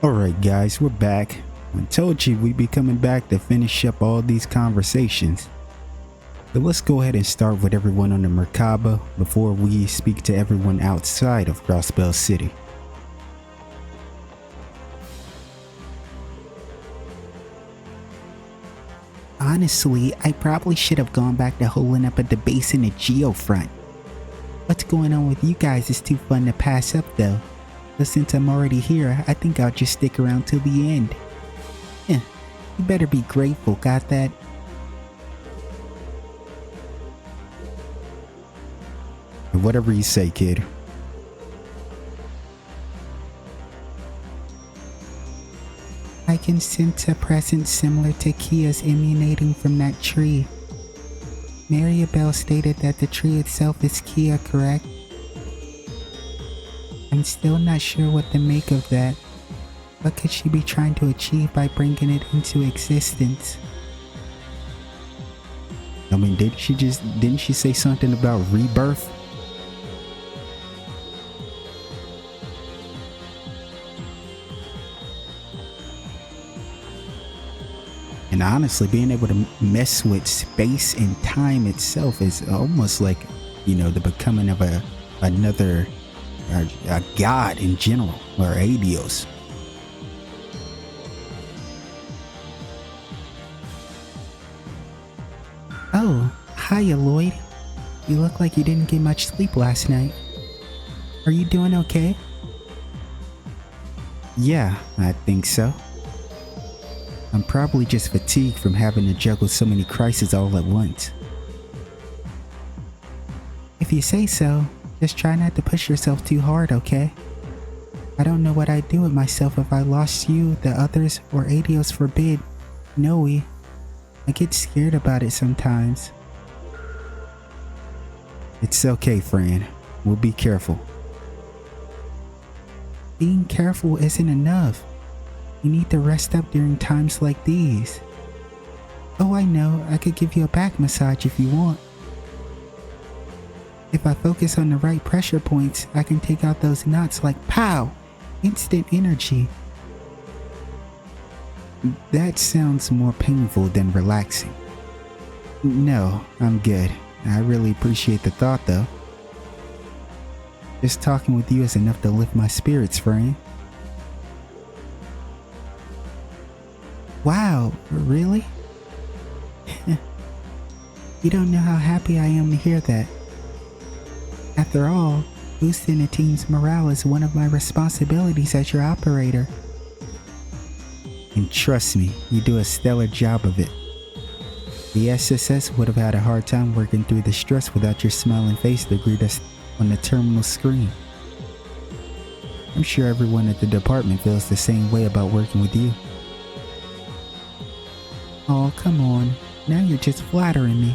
Alright guys, we're back. I told you we'd be coming back to finish up all these conversations. But let's go ahead and start with everyone on the Merkaba before we speak to everyone outside of Crossbell City. Honestly, I probably should have gone back to holing up at the base in the Geofront. What's going on with you guys is too fun to pass up though. But since I'm already here, I think I'll just stick around till the end. You better be grateful, got that? Whatever you say, kid. I can sense a presence similar to Kia's emanating from that tree. Maribel stated that the tree itself is Kia, correct? I'm still not sure what to make of that. What could she be trying to achieve by bringing it into existence? I mean, didn't she say something about rebirth? And honestly, being able to mess with space and time itself is almost like, you know, the becoming of another god in general, or a deus. Oh, hiya Lloyd. You look like you didn't get much sleep last night. Are you doing okay? Yeah, I think so. I'm probably just fatigued from having to juggle so many crises all at once. If you say so, just try not to push yourself too hard, okay? I don't know what I'd do with myself if I lost you, the others, or Adios forbid, Noe. I get scared about it sometimes. It's okay, Fran. We'll be careful. Being careful isn't enough. You need to rest up during times like these. Oh, I know, I could give you a back massage if you want. If I focus on the right pressure points, I can take out those knots like pow! Instant energy. That sounds more painful than relaxing. No, I'm good. I really appreciate the thought though. Just talking with you is enough to lift my spirits, Fran. Wow, really? You don't know how happy I am to hear that. After all, boosting a team's morale is one of my responsibilities as your operator. And trust me, you do a stellar job of it. The SSS would have had a hard time working through the stress without your smiling face to greet us on the terminal screen. I'm sure everyone at the department feels the same way about working with you. Oh, come on. Now you're just flattering me.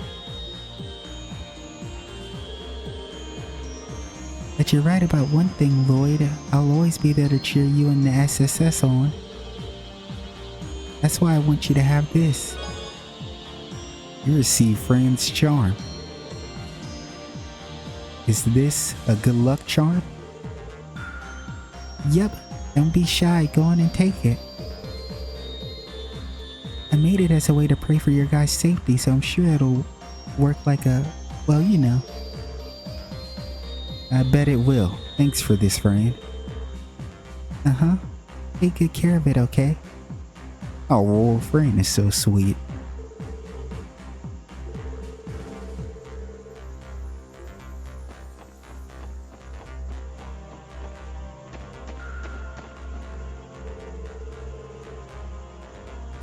But you're right about one thing, Lloyd. I'll always be there to cheer you and the SSS on. That's why I want you to have this. You receive Fran's charm. Is this a good luck charm? Yep, don't be shy, go on and take it. I made it as a way to pray for your guys' safety, so I'm sure it'll work like a, well, you know. I bet it will. Thanks for this, Fran. Uh-huh. Take good care of it, okay? Oh, well, Fran is so sweet.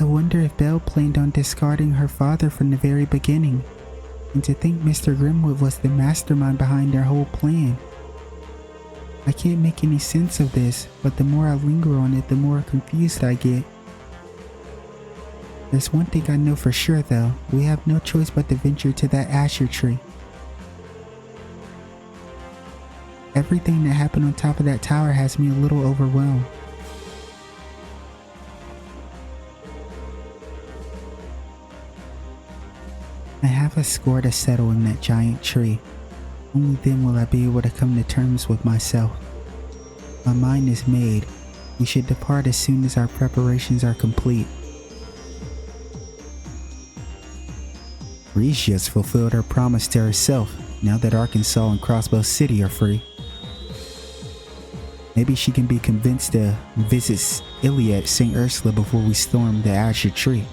I wonder if Belle planned on discarding her father from the very beginning, and to think Mr. Grimwood was the mastermind behind their whole plan. I can't make any sense of this, but the more I linger on it, the more confused I get. There's one thing I know for sure though, we have no choice but to venture to that Azure Tree. Everything that happened on top of that tower has me a little overwhelmed. I have a score to settle in that giant tree. Only then will I be able to come to terms with myself. My mind is made. We should depart as soon as our preparations are complete. Reese just fulfilled her promise to herself now that Arkansas and Crossbow City are free. Maybe she can be convinced to visit Ilya at St. Ursula before we storm the Azure Tree.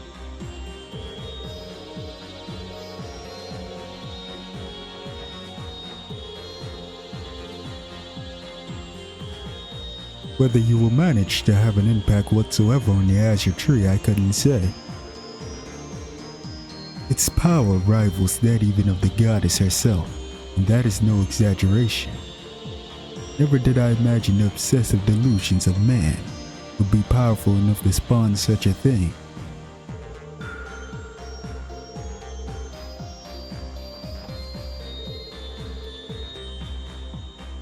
Whether you will manage to have an impact whatsoever on the Azure Tree, I couldn't say. Its power rivals that even of the goddess herself, and that is no exaggeration. Never did I imagine the obsessive delusions of man would be powerful enough to spawn such a thing.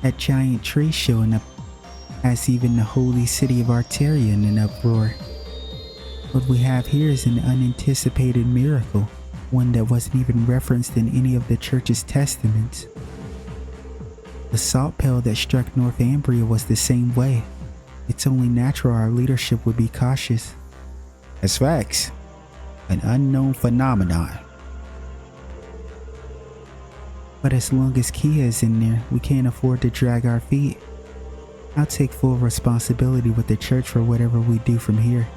That giant tree showing up has even the holy city of Arteria in an uproar. What we have here is an unanticipated miracle, one that wasn't even referenced in any of the church's testaments. The salt pail that struck Northumbria was the same way. It's only natural our leadership would be cautious. As facts, an unknown phenomenon. But as long as Kia is in there, we can't afford to drag our feet. I'll take full responsibility with the church for whatever we do from here.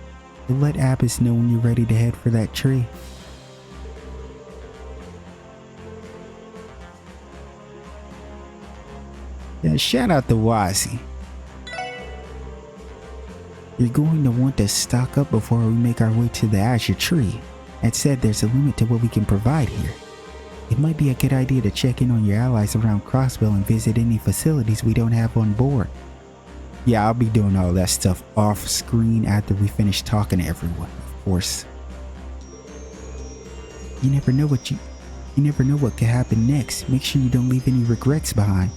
You'll let Abbas know when you're ready to head for that tree. Yeah, shout out to Wazi. You're going to want to stock up before we make our way to the Azure Tree. That said, there's a limit to what we can provide here. It might be a good idea to check in on your allies around Crossbell and visit any facilities we don't have on board. Yeah, I'll be doing all that stuff off screen after we finish talking to everyone, of course. You never know what could happen next. Make sure you don't leave any regrets behind.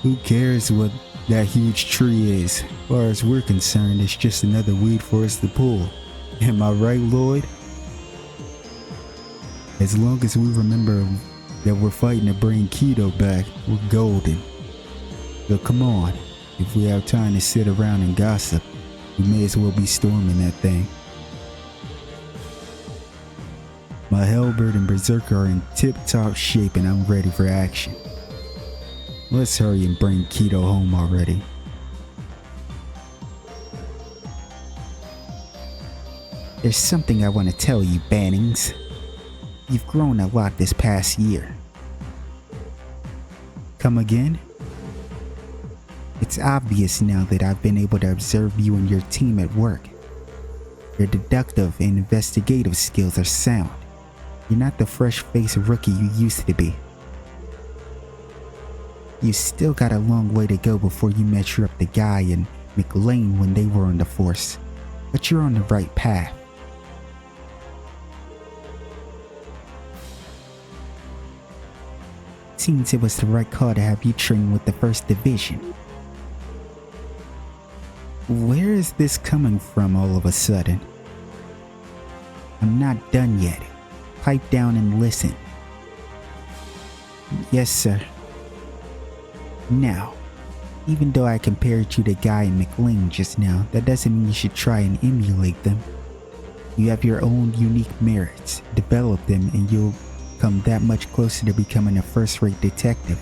Who cares what that huge tree is? As far as we're concerned, it's just another weed for us to pull. Am I right, Lloyd? As long as we remember that we're fighting to bring Keto back, we're golden. So come on, if we have time to sit around and gossip, we may as well be storming that thing. My Hellbird and Berserker are in tip-top shape and I'm ready for action. Let's hurry and bring Keto home already. There's something I want to tell you, Bannings. You've grown a lot this past year. Come again? It's obvious now that I've been able to observe you and your team at work. Your deductive and investigative skills are sound. You're not the fresh-faced rookie you used to be. You still got a long way to go before you measure up to Guy and McLean when they were on the force, but you're on the right path. Seems it was the right call to have you train with the 1st Division. Where is this coming from all of a sudden? I'm not done yet. Pipe down and listen. Yes, sir. Now, even though I compared you to Guy and McLean just now, that doesn't mean you should try and emulate them. You have your own unique merits. Develop them and you'll come that much closer to becoming a first-rate detective.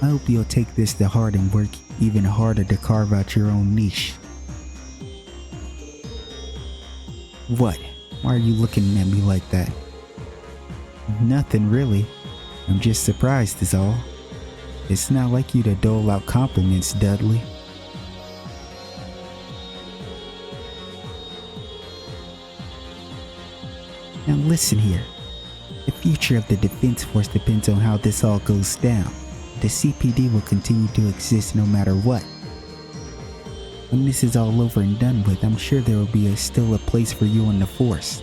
I hope you'll take this to heart and work even harder to carve out your own niche. What? Why are you looking at me like that? Nothing really. I'm just surprised is all. It's not like you to dole out compliments, Dudley. Now listen here. The future of the Defense Force depends on how this all goes down. The CPD will continue to exist no matter what. When this is all over and done with, I'm sure there will be still a place for you on the Force.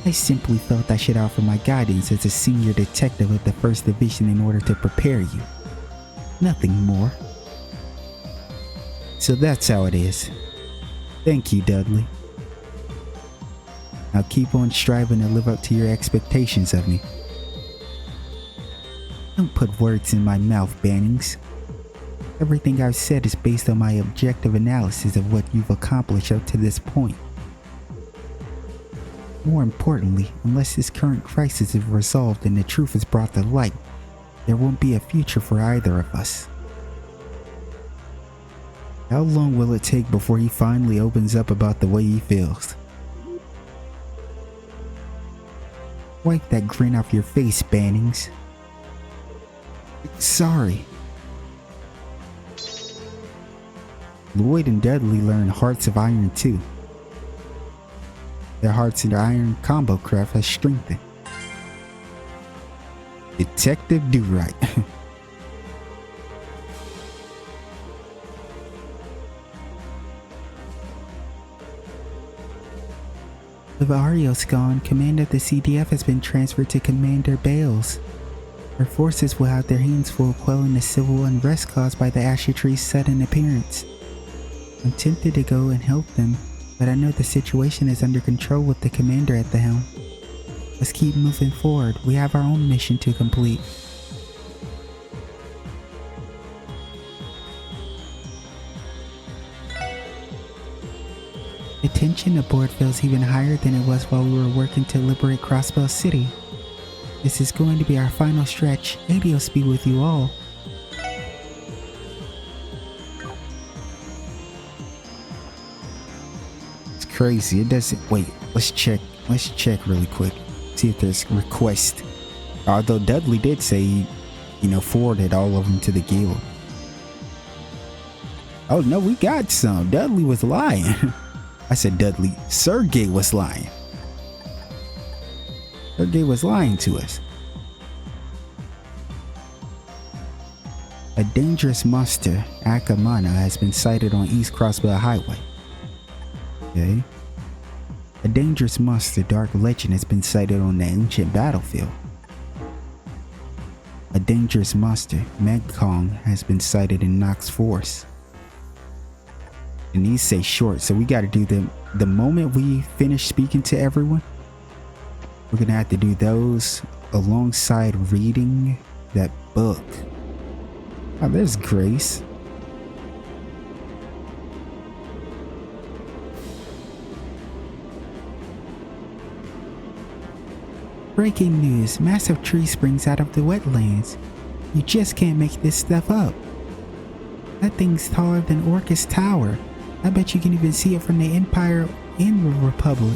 I simply felt I should offer my guidance as a senior detective of the 1st Division in order to prepare you. Nothing more. So that's how it is. Thank you, Dudley. I'll keep on striving to live up to your expectations of me. Don't put words in my mouth, Bannings. Everything I've said is based on my objective analysis of what you've accomplished up to this point. More importantly, unless this current crisis is resolved and the truth is brought to light, there won't be a future for either of us. How long will it take before he finally opens up about the way he feels? Wipe that grin off your face, Bannings. Sorry. Lloyd and Dudley learn Hearts of Iron too. Their Hearts of Iron combo craft has strengthened. Detective Do-Right. With Arios gone, command of the CDF has been transferred to Commander Bales. Our forces will have their hands full quelling the civil unrest caused by the Azure Tree's sudden appearance. I'm tempted to go and help them, but I know the situation is under control with the commander at the helm. Let's keep moving forward. We have our own mission to complete. The tension aboard feels even higher than it was while we were working to liberate Crossbell City. This is going to be our final stretch. Adios be with you all. It's crazy. It doesn't. Wait, let's check really quick. See if there's request. Although Dudley did say he, forwarded all of them to the guild. Oh no, we got some. Dudley was lying. I said Dudley. Sergey was lying. Sergey was lying to us. A dangerous monster, Akamana, has been sighted on East Crossbell Highway. Okay. A dangerous monster, Dark Legend, has been sighted on the ancient battlefield. A dangerous monster, Megkong, has been sighted in Nox Force. And these say short, so we gotta do them the moment we finish speaking to everyone. We're gonna have to do those alongside reading that book. Oh, there's Grace. Breaking news, massive tree springs out of the wetlands. You just can't make this stuff up. That thing's taller than Orcus Tower. I bet you can even see it from the Empire and the Republic.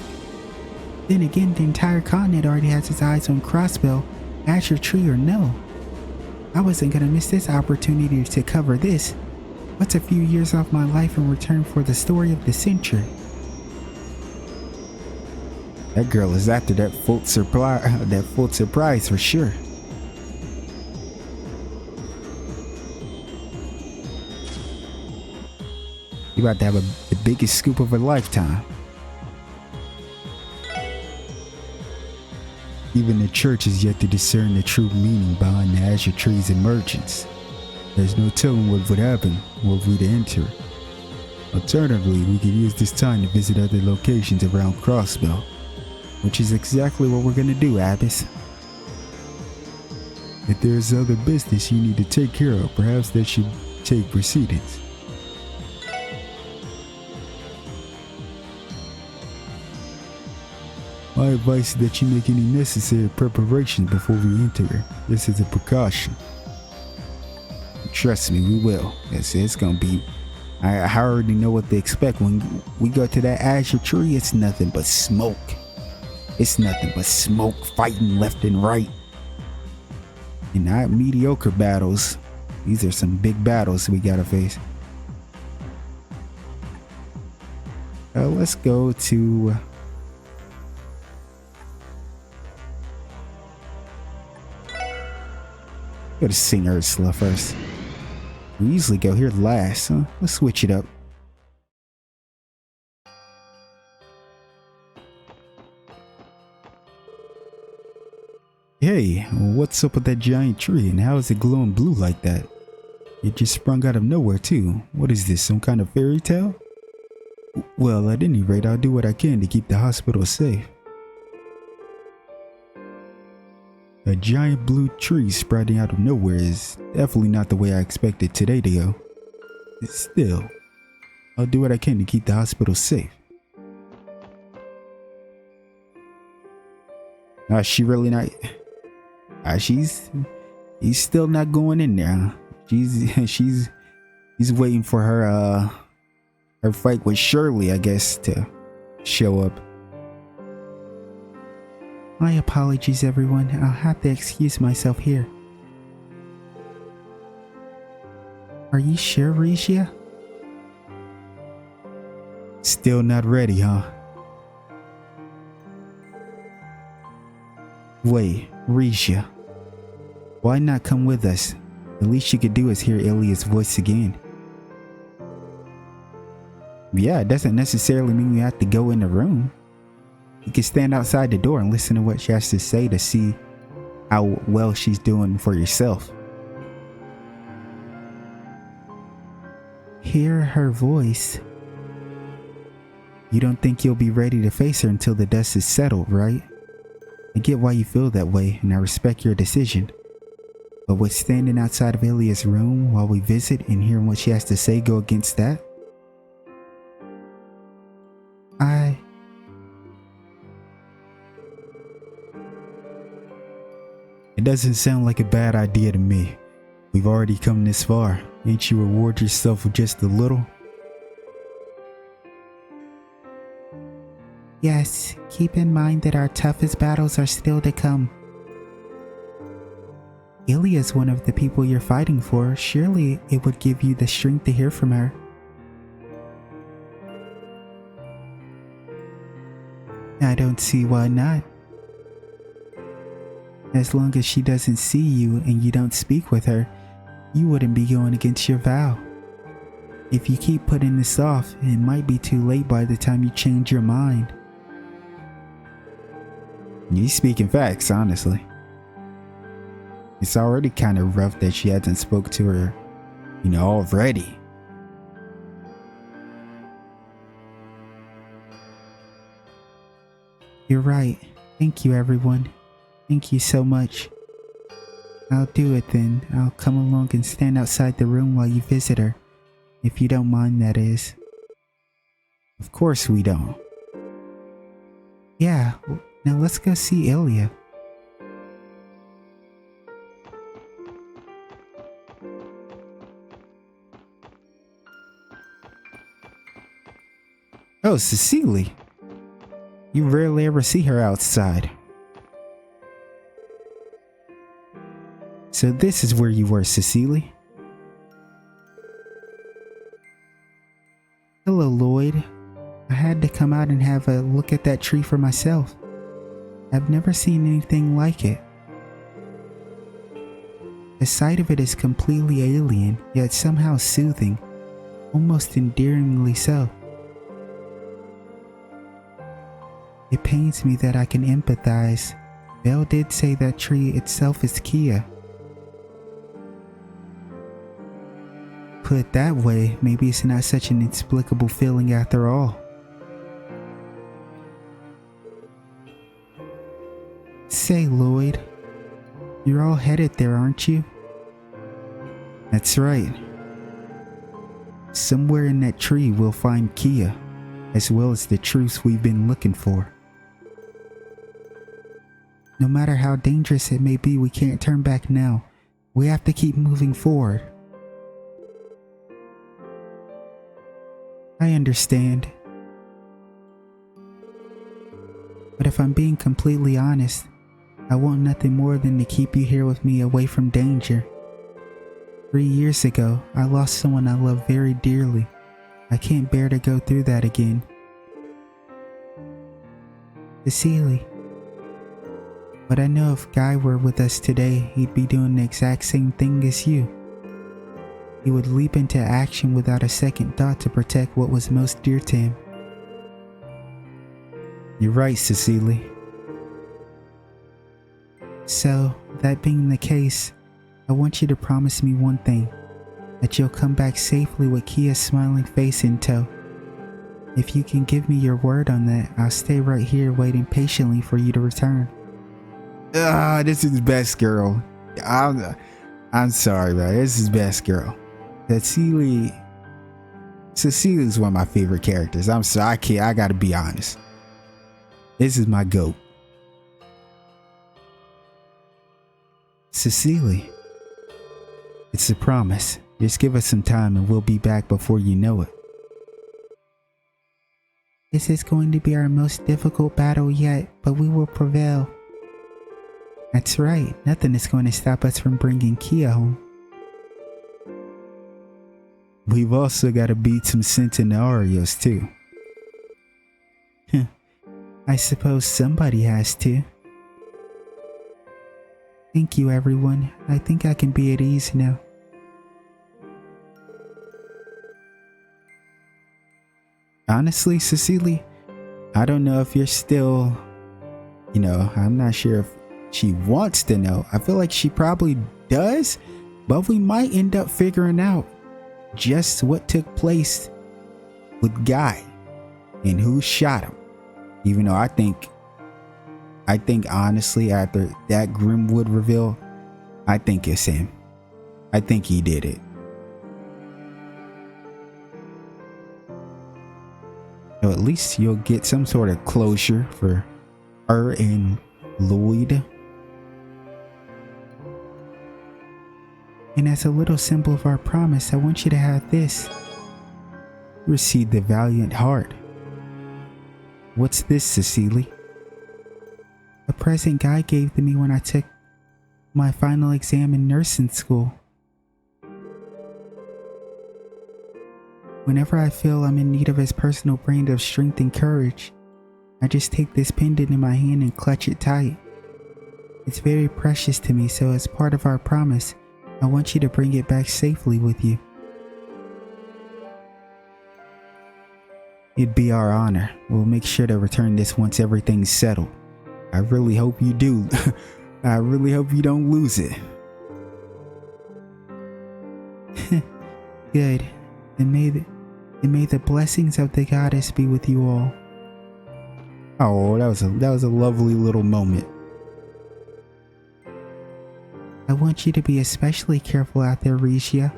Then again, the entire continent already has its eyes on Crossbell, Azure Tree or no. I wasn't gonna miss this opportunity to cover this. What's a few years off my life in return for the story of the century? That girl is after that full surprise for sure. You about to have the biggest scoop of her lifetime. Even the church is yet to discern the true meaning behind the Azure Tree's emergence. There's no telling what would happen were we to enter. Alternatively, we could use this time to visit other locations around Crossbell, which is exactly what we're gonna do, Abbess. If there's other business you need to take care of, perhaps that should take precedence. My advice is that you make any necessary preparations before we enter. This is a precaution. Trust me, we will. It's gonna be... I already know what to expect. When we go to that Azure Tree, it's nothing but smoke. It's nothing but smoke, fighting left and right. And not mediocre battles. These are some big battles we gotta face. Let's go to... Go to Sing Ursula first. We usually go here last, huh? Let's switch it up. Hey, what's up with that giant tree and how is it glowing blue like that? It just sprung out of nowhere too. What is this, some kind of fairy tale? Well, at any rate, I'll do what I can to keep the hospital safe. A giant blue tree sprouting out of nowhere is definitely not the way I expected today to go. Still, I'll do what I can to keep the hospital safe. She really not... he's still not going in there. She's waiting for her fight with Shirley, I guess, to show up. My apologies, everyone. I'll have to excuse myself here. Are you sure, Regia? Still not ready, huh? Wait, Regia. Why not come with us? The least you could do is hear Ilia's voice again. Yeah, it doesn't necessarily mean you have to go in the room. You can stand outside the door and listen to what she has to say to see how well she's doing for yourself. Hear her voice. You don't think you'll be ready to face her until the dust is settled, right? I get why you feel that way, and I respect your decision. But would standing outside of Ilia's room while we visit and hearing what she has to say go against that? It doesn't sound like a bad idea to me. We've already come this far. Ain't you reward yourself with just a little? Yes, keep in mind that our toughest battles are still to come. Ilia's one of the people you're fighting for. Surely it would give you the strength to hear from her. I don't see why not. As long as she doesn't see you and you don't speak with her, you wouldn't be going against your vow. If you keep putting this off, it might be too late by the time you change your mind. You speaking facts, honestly. It's already kind of rough that she hasn't spoke to her, already. You're right. Thank you, everyone. Thank you so much. I'll do it then. I'll come along and stand outside the room while you visit her. If you don't mind, that is. Of course we don't. Yeah, now let's go see Ilia. Oh, Cecile. You rarely ever see her outside. So this is where you were, Cecile. Hello, Lloyd. I had to come out and have a look at that tree for myself. I've never seen anything like it. The sight of it is completely alien, yet somehow soothing, almost endearingly so. It pains me that I can empathize. Belle did say that tree itself is Kia. Put it that way, maybe it's not such an inexplicable feeling after all. Say, Lloyd, you're all headed there, aren't you? That's right. Somewhere in that tree we'll find Kia, as well as the truth we've been looking for. No matter how dangerous it may be, we can't turn back now. We have to keep moving forward. I understand. But if I'm being completely honest, I want nothing more than to keep you here with me away from danger. 3 years ago, I lost someone I love very dearly. I can't bear to go through that again. Cecile. But I know if Guy were with us today, he'd be doing the exact same thing as you. He would leap into action without a second thought to protect what was most dear to him. You're right, Cecile. So, that being the case, I want you to promise me one thing, that you'll come back safely with Kia's smiling face in tow. If you can give me your word on that, I'll stay right here waiting patiently for you to return. This is best girl. I'm sorry, man. This is best girl. Cecile is one of my favorite characters. I'm sorry, I gotta be honest. This is my GOAT. Cecile, it's a promise. Just give us some time and we'll be back before you know it. This is going to be our most difficult battle yet, but we will prevail. That's right, nothing is going to stop us from bringing Kia home. We've also got to beat some Centenarios too. I suppose somebody has to. Thank you, everyone. I think I can be at ease now. Honestly, Cecile, I don't know if you're still, I'm not sure if she wants to know. I feel like she probably does, but we might end up figuring out just what took place with Guy and who shot him. Even though I think honestly, after that Grimwood reveal, I think it's him. I think he did it. So at least you'll get some sort of closure for her and Lloyd. And as a little symbol of our promise, I want you to have this. Receive the Valiant Heart. What's this, Cecile? A present Guy gave to me when I took my final exam in nursing school. Whenever I feel I'm in need of his personal brand of strength and courage, I just take this pendant in my hand and clutch it tight. It's very precious to me, so as part of our promise, I want you to bring it back safely with you. It'd be our honor. We'll make sure to return this once everything's settled. I really hope you do. I really hope you don't lose it. Good. And may the blessings of the goddess be with you all. Oh, that was a lovely little moment. I want you to be especially careful out there, Regia.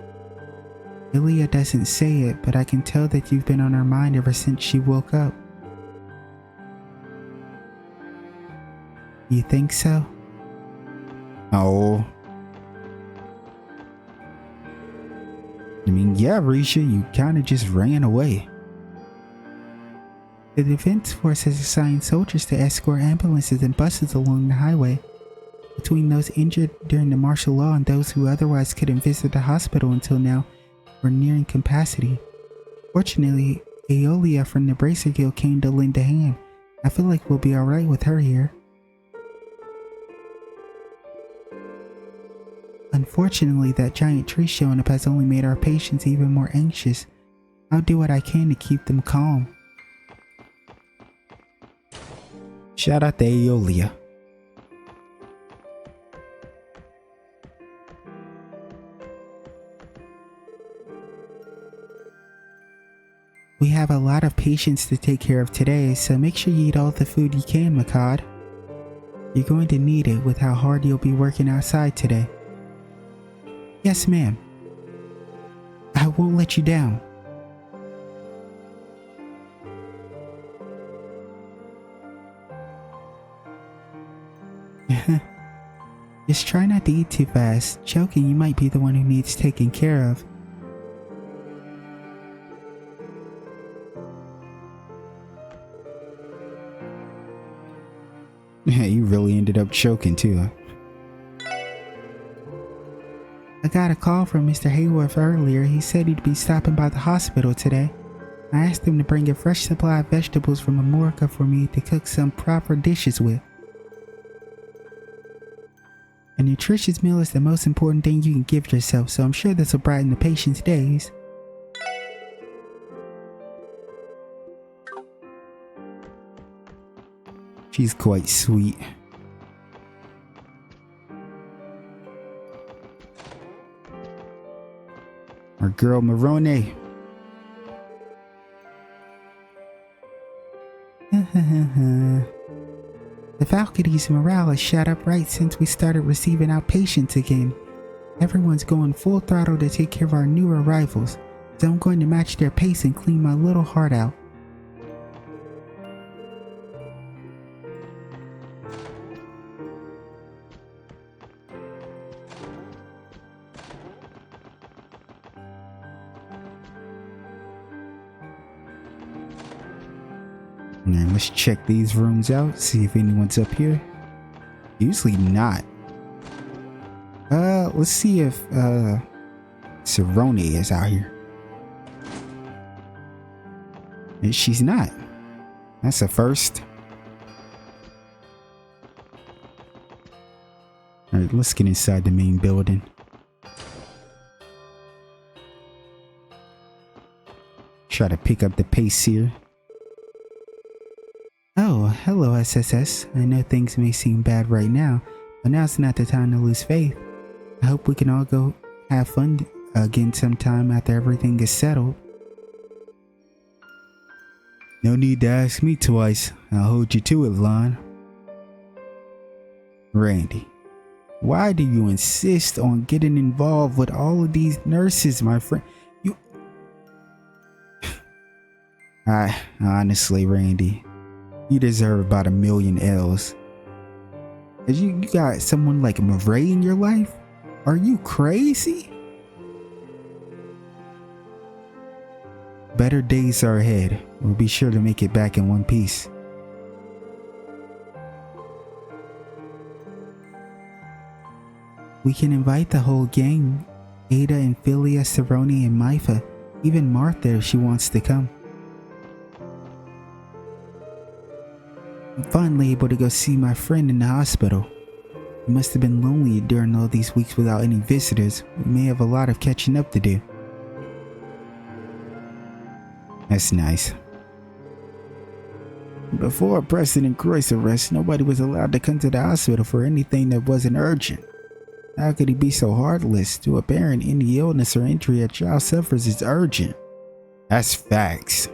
Ilia doesn't say it, but I can tell that you've been on her mind ever since she woke up. You think so? Oh. I mean, yeah, Regia, you kind of just ran away. The Defense Force has assigned soldiers to escort ambulances and buses along the highway. Between those injured during the martial law and those who otherwise couldn't visit the hospital until now, we're nearing capacity. Fortunately, Aeolia from the Bracer Guild came to lend a hand. I feel like we'll be alright with her here. Unfortunately, that giant tree showing up has only made our patients even more anxious. I'll do what I can to keep them calm. Shout out to Aeolia. We have a lot of patients to take care of today, so make sure you eat all the food you can, ಠಃ. You're going to need it with how hard you'll be working outside today. Yes, ma'am. I won't let you down. Just try not to eat too fast. Choking, you might be the one who needs taken care of. Yeah, you really ended up choking too, huh? I got a call from Mr. Hayworth earlier. He said he'd be stopping by the hospital today. I asked him to bring a fresh supply of vegetables from Amorica for me to cook some proper dishes with. A nutritious meal is the most important thing you can give yourself, so I'm sure this will brighten the patient's days. She's quite sweet. Our girl Marone. The faculty's morale has shot up right since we started receiving outpatients again. Everyone's going full throttle to take care of our new arrivals, so I'm going to match their pace and clean my little heart out. Now let's check these rooms out, see if anyone's up here. Usually not. Let's see if Cerrone is out here. And she's not. That's a first. Alright, let's get inside the main building. Try to pick up the pace here. Oh, hello SSS. I know things may seem bad right now, but now's not the time to lose faith. I hope we can all go have fun again sometime after everything is settled. No need to ask me twice. I'll hold you to it, Lon. Randy, why do you insist on getting involved with all of these nurses, my friend? Honestly, Randy, you deserve about 1,000,000 L's. You got someone like Murray in your life? Are you crazy? Better days are ahead. We'll be sure to make it back in one piece. We can invite the whole gang. Ada and Philia, Cerrone and Maifa. Even Martha if she wants to come. I'm finally able to go see my friend in the hospital. It must have been lonely during all these weeks without any visitors. We may have a lot of catching up to do. That's nice. Before President Croy's arrest, nobody was allowed to come to the hospital for anything that wasn't urgent. How could he be so heartless? To a parent, any illness or injury a child suffers is urgent. That's facts.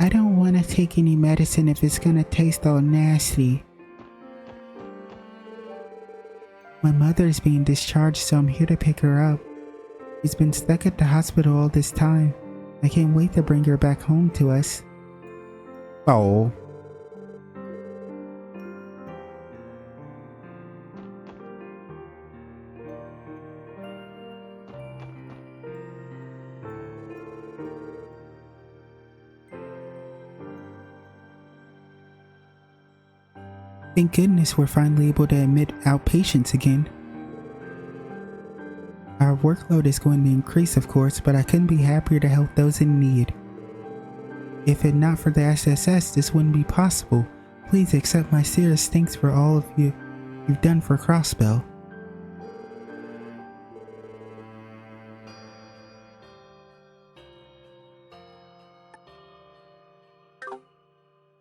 I don't want to take any medicine if it's gonna taste all nasty. My mother is being discharged, so I'm here to pick her up. She's been stuck at the hospital all this time. I can't wait to bring her back home to us. Oh. Thank goodness we're finally able to admit outpatients again. Our workload is going to increase, of course, but I couldn't be happier to help those in need. If it not for the SSS, this wouldn't be possible. Please accept my serious thanks for all of you've done for Crossbell.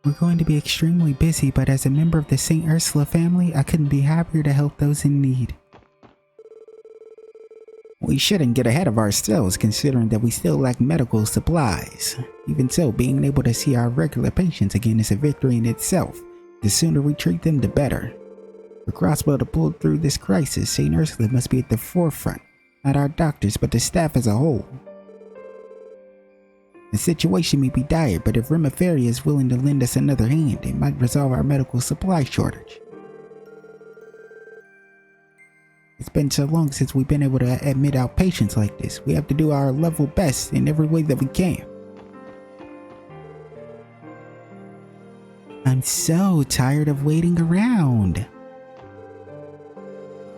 We're going to be extremely busy, but as a member of the St. Ursula family, I couldn't be happier to help those in need. We shouldn't get ahead of ourselves considering that we still lack medical supplies. Even so, being able to see our regular patients again is a victory in itself. The sooner we treat them, the better. For Crossbell to pull through this crisis, St. Ursula must be at the forefront. Not our doctors, but the staff as a whole. The situation may be dire, but if Remiferia is willing to lend us another hand, it might resolve our medical supply shortage. It's been so long since we've been able to admit outpatients like this. We have to do our level best in every way that we can. I'm so tired of waiting around.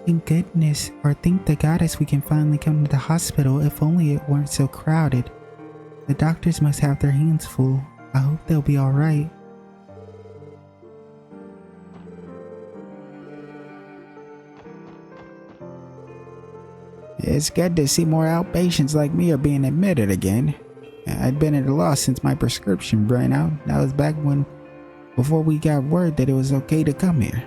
Thank goodness, or thank the goddess we can finally come to the hospital, if only it weren't so crowded. The doctors must have their hands full. I hope they'll be alright. It's good to see more outpatients like me are being admitted again. I'd been at a loss since my prescription ran out. That was back when before we got word that it was okay to come here.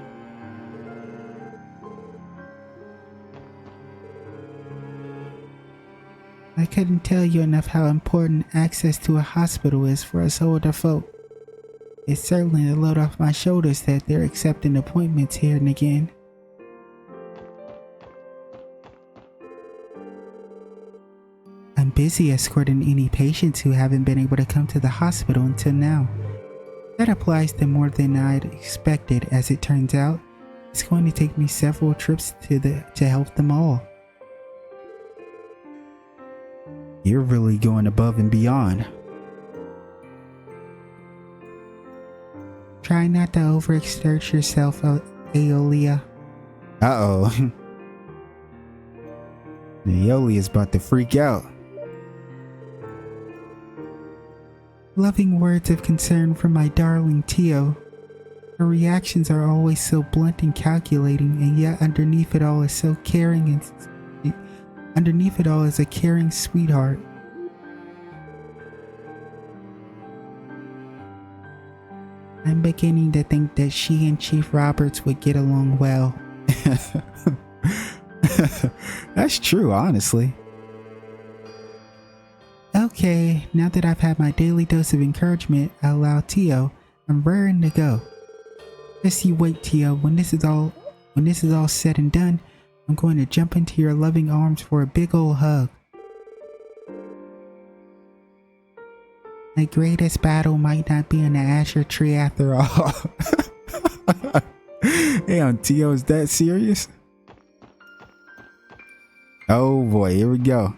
I couldn't tell you enough how important access to a hospital is for us older folk. It's certainly a load off my shoulders that they're accepting appointments here and again. I'm busy escorting any patients who haven't been able to come to the hospital until now. That applies to more than I'd expected. As it turns out, it's going to take me several trips to help them all. You're really going above and beyond. Try not to overexert yourself, Aeolia. Uh-oh. Aeolia's about to freak out. Loving words of concern from my darling Tio. Her reactions are always so blunt and calculating, and yet underneath it all is so caring and underneath it all is a caring sweetheart. I'm beginning to think that she and Chief Roberts would get along well. That's true, honestly. Okay, now that I've had my daily dose of encouragement, I'll allow Tio. I'm raring to go. Just you wait, Tio. When this is all said and done, I'm going to jump into your loving arms for a big old hug. My greatest battle might not be in the Azure Tree after all. Damn, Tio, is that serious? Oh boy, here we go.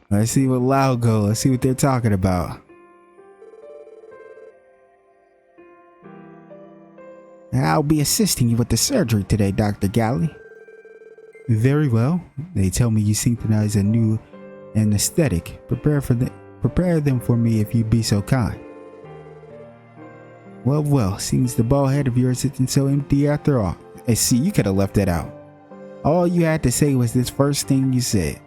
Let's see what Lao go. Let's see what they're talking about. I'll be assisting you with the surgery today, Dr. Galley. Very well. They tell me you synchronize a new anesthetic. Prepare them for me if you'd be so kind. Well, seems the bald head of yours isn't so empty after all. Hey, see, you could have left that out. All you had to say was this first thing you said.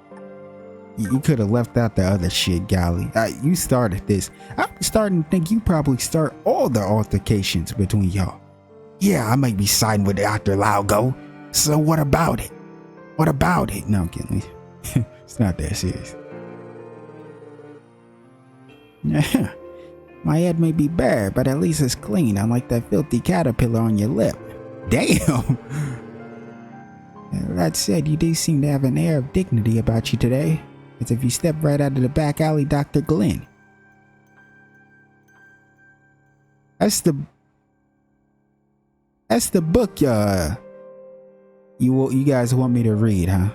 You could have left out the other shit, Galley. You started this. I'm starting to think you probably start all the altercations between y'all. Yeah, I might be siding with Dr. Laugo. So what about it? What about it? No, I'm kidding. It's not that serious. My head may be bare, but at least it's clean, unlike that filthy caterpillar on your lip. Damn! That said, you do seem to have an air of dignity about you today, as if you stepped right out of the back alley, Dr. Glenn. That's the book you guys want me to read, huh?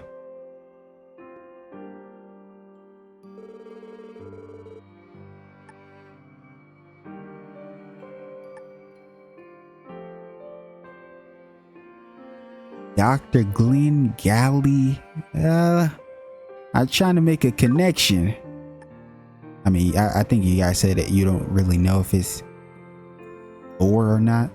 Dr. Glenn Galley. I'm trying to make a connection. I mean, I think you guys said that you don't really know if it's or not.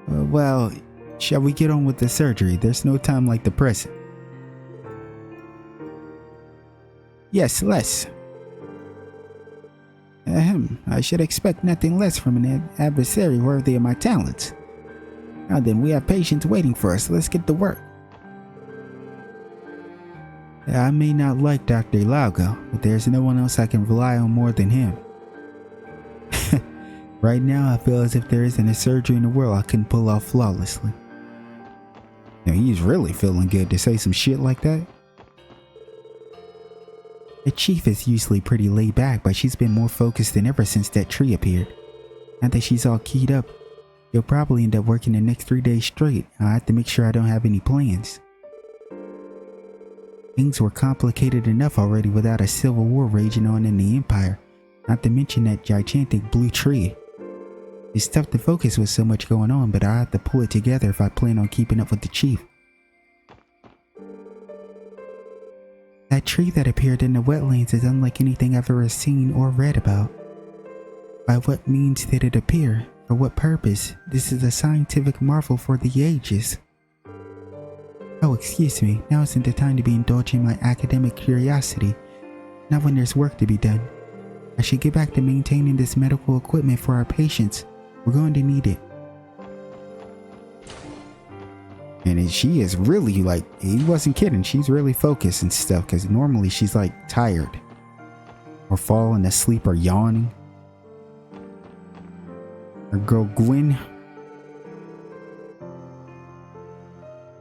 Well, shall we get on with the surgery? There's no time like the present. Yes, let's. I should expect nothing less from an adversary worthy of my talents. Now then, we have patients waiting for us. Let's get to work. I may not like Dr. Laugo, but there's no one else I can rely on more than him. Right now, I feel as if there isn't a surgery in the world I couldn't pull off flawlessly. Now, he's really feeling good to say some shit like that. The chief is usually pretty laid back, but she's been more focused than ever since that tree appeared. Now that she's all keyed up, you'll probably end up working the next 3 days straight. I'll have to make sure I don't have any plans. Things were complicated enough already without a civil war raging on in the Empire, not to mention that gigantic blue tree. It's tough to focus with so much going on, but I'll have to pull it together if I plan on keeping up with the chief. That tree that appeared in the wetlands is unlike anything I've ever seen or read about. By what means did it appear? For what purpose? This is a scientific marvel for the ages. Oh, excuse me, now isn't the time to be indulging my academic curiosity. Not when there's work to be done. I should get back to maintaining this medical equipment for our patients. We're going to need it. And she is really like, he wasn't kidding. She's really focused and stuff because normally she's like tired or falling asleep or yawning. Our girl Gwen.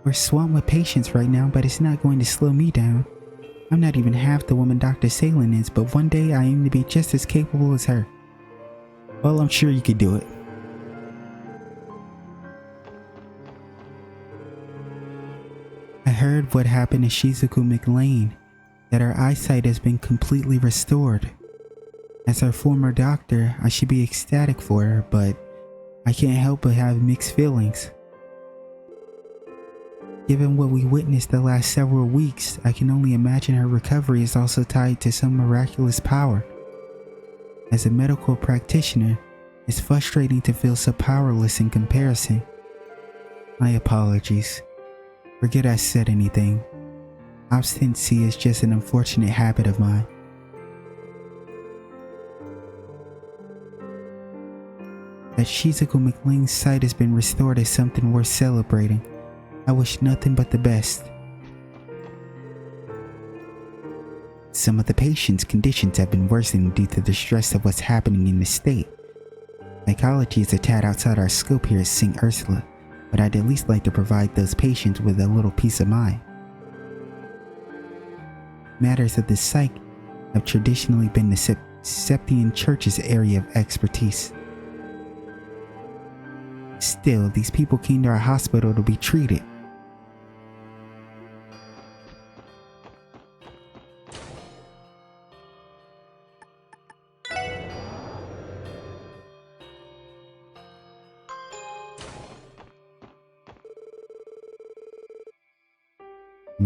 We're swamped with patients right now, but it's not going to slow me down. I'm not even half the woman Dr. Cecile is, but one day I aim to be just as capable as her. Well, I'm sure you could do it. I heard what happened to Shizuku McLean, that her eyesight has been completely restored. As her former doctor, I should be ecstatic for her, but I can't help but have mixed feelings. Given what we witnessed the last several weeks, I can only imagine her recovery is also tied to some miraculous power. As a medical practitioner, it's frustrating to feel so powerless in comparison. My apologies. Forget I said anything. Obstinacy is just an unfortunate habit of mine. That Shizuku McLean's sight has been restored is something worth celebrating. I wish nothing but the best. Some of the patient's conditions have been worsening due to the stress of what's happening in the state. Psychology is a tad outside our scope here at St. Ursula, but I'd at least like to provide those patients with a little peace of mind. Matters of the psych have traditionally been the Septian Church's area of expertise. Still, these people came to our hospital to be treated.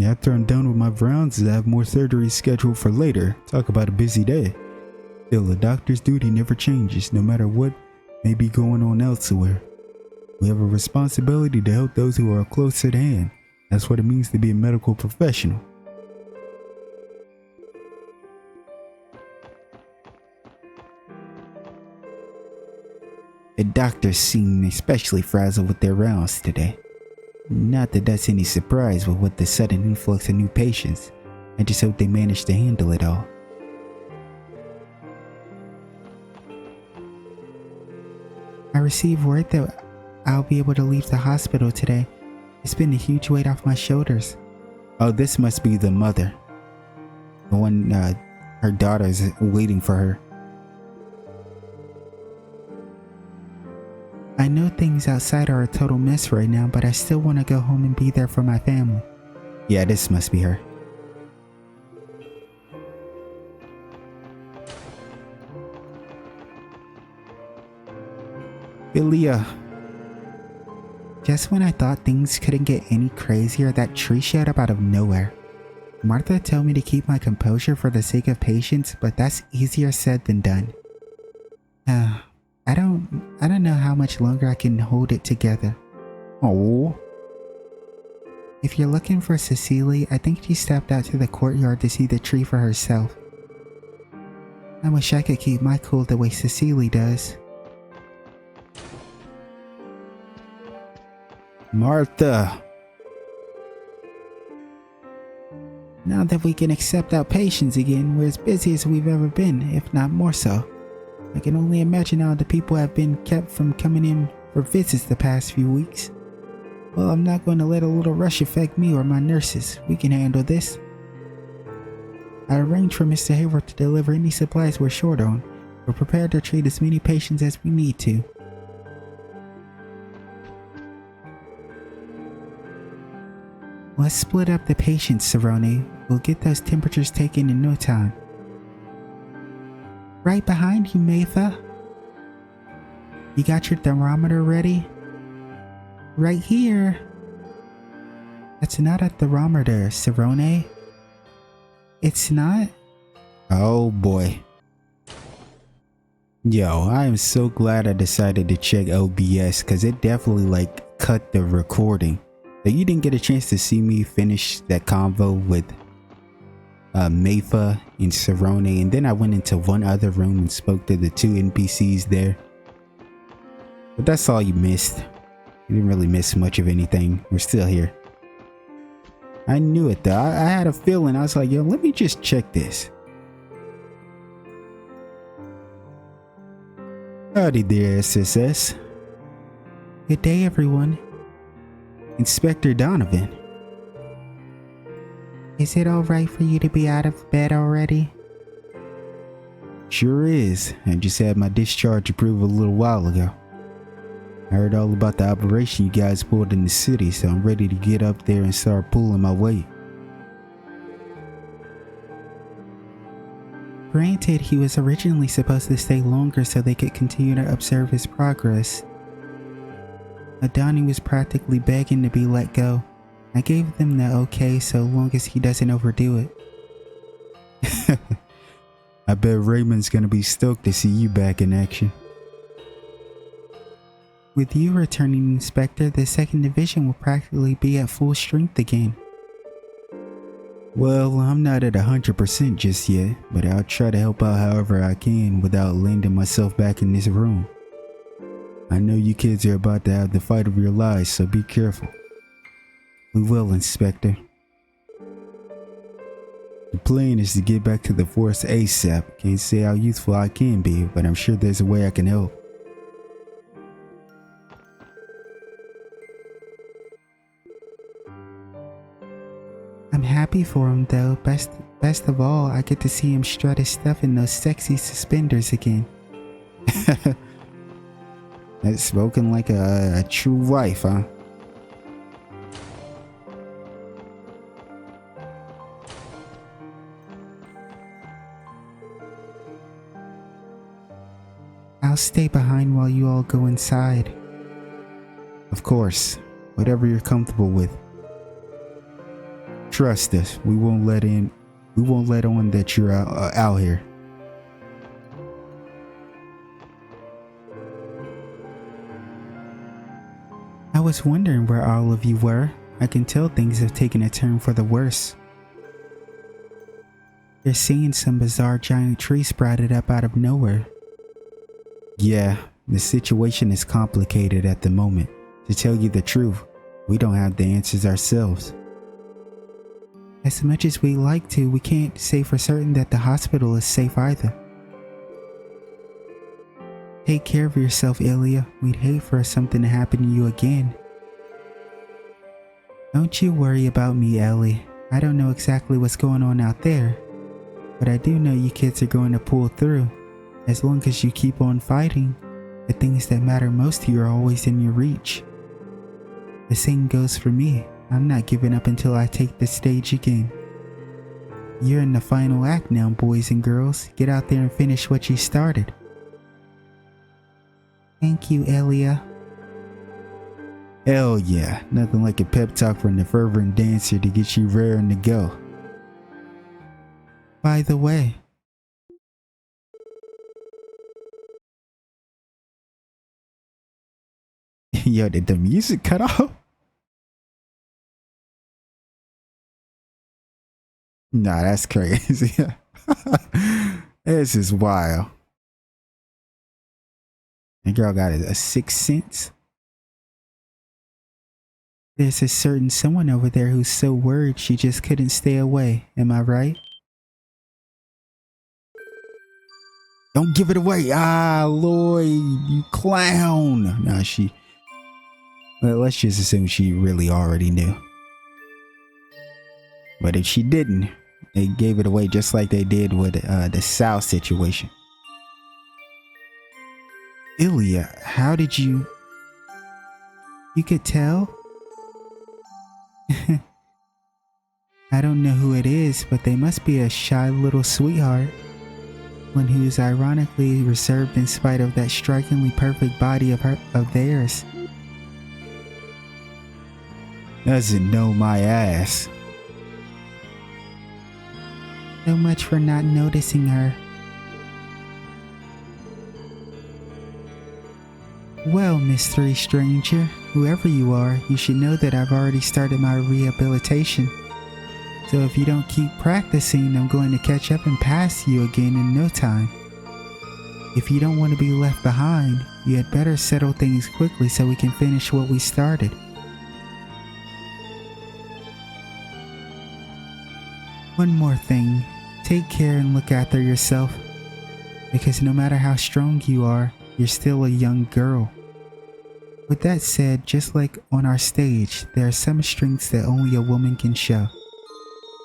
After I'm done with my rounds, I have more surgeries scheduled for later. Talk about a busy day. Still, the doctor's duty never changes, no matter what may be going on elsewhere. We have a responsibility to help those who are close at hand. That's what it means to be a medical professional. The doctors seem especially frazzled with their rounds today. Not that that's any surprise with the sudden influx of new patients. I just hope they manage to handle it all. I received word that I'll be able to leave the hospital today. It's been a huge weight off my shoulders. Oh, this must be the mother. The one, her daughter's waiting for her. I know things outside are a total mess right now, but I still want to go home and be there for my family. Yeah, this must be her. Ilya. Just when I thought things couldn't get any crazier, that tree showed up out of nowhere. Martha told me to keep my composure for the sake of patients, but that's easier said than done. I don't know how much longer I can hold it together. Oh. If you're looking for Cecile, I think she stepped out to the courtyard to see the tree for herself. I wish I could keep my cool the way Cecile does. Martha. Now that we can accept our patients again, we're as busy as we've ever been, if not more so. I can only imagine how the people have been kept from coming in for visits the past few weeks. Well, I'm not going to let a little rush affect me or my nurses. We can handle this. I arranged for Mr. Hayward to deliver any supplies we're short on. We're prepared to treat as many patients as we need to. Let's split up the patients, Cerrone. We'll get those temperatures taken in no time. Right behind you, Matha. You got your thermometer ready? Right here. That's not a thermometer, Cerrone. It's not? Oh boy. Yo, I am so glad I decided to check OBS because it definitely cut the recording. So you didn't get a chance to see me finish that convo with Mayfa and Cerrone, and then I went into one other room and spoke to the 2 NPCs there. But that's all you missed. You didn't really miss much of anything. We're still here. I knew it though. I had a feeling. I was like, yo, let me just check this. Howdy there, SSS. Good day, everyone. Inspector Donovan. Is it alright for you to be out of bed already? Sure is. I just had my discharge approved a little while ago. I heard all about the operation you guys pulled in the city, so I'm ready to get up there and start pulling my weight. Granted, he was originally supposed to stay longer so they could continue to observe his progress. Adani was practically begging to be let go. I gave them the okay so long as he doesn't overdo it. I bet Raymond's gonna be stoked to see you back in action. With you returning, Inspector, the 2nd Division will practically be at full strength again. Well, I'm not at 100% just yet, but I'll try to help out however I can without landing myself back in this room. I know you kids are about to have the fight of your lives, so be careful. We will, Inspector. The plan is to get back to the force ASAP. Can't say how useful I can be, but I'm sure there's a way I can help. I'm happy for him though. Best of all, I get to see him strut his stuff in those sexy suspenders again. That's spoken like a true wife, huh? I'll stay behind while you all go inside. Of course, whatever you're comfortable with. Trust us, we won't let on that you're out here. I was wondering where all of you were. I can tell things have taken a turn for the worse. They're seeing some bizarre giant tree sprouted up out of nowhere. Yeah, the situation is complicated at the moment. To tell you the truth, we don't have the answers ourselves. As much as we like to, we can't say for certain that the hospital is safe either. Take care of yourself, Ilya. We'd hate for something to happen to you again. Don't you worry about me, Ellie. I don't know exactly what's going on out there, but I do know you kids are going to pull through. As long as you keep on fighting, the things that matter most to you are always in your reach. The same goes for me. I'm not giving up until I take the stage again. You're in the final act now, boys and girls. Get out there and finish what you started. Thank you, Elia. Hell yeah, nothing like a pep talk from the fervent dancer to get you raring to go. By the way, yo, did the music cut off? Nah, that's crazy. This is wild. That girl got a 6th sense. there's a certain someone over there who's so worried she just couldn't stay away. Am I right? Don't give it away. Ah, Lloyd, you clown. Nah, well, let's just assume she really already knew. But if she didn't, they gave it away just like they did with the Sal situation. Ilya, how did you... You could tell? I don't know who it is, but they must be a shy little sweetheart. One who's ironically reserved in spite of that strikingly perfect body of theirs. Doesn't know my ass. So much for not noticing her. Well, mystery stranger, whoever you are, you should know that I've already started my rehabilitation. So if you don't keep practicing, I'm going to catch up and pass you again in no time. If you don't want to be left behind, you had better settle things quickly so we can finish what we started. One more thing, take care and look after yourself. Because no matter how strong you are, you're still a young girl. With that said, just like on our stage, there are some strengths that only a woman can show.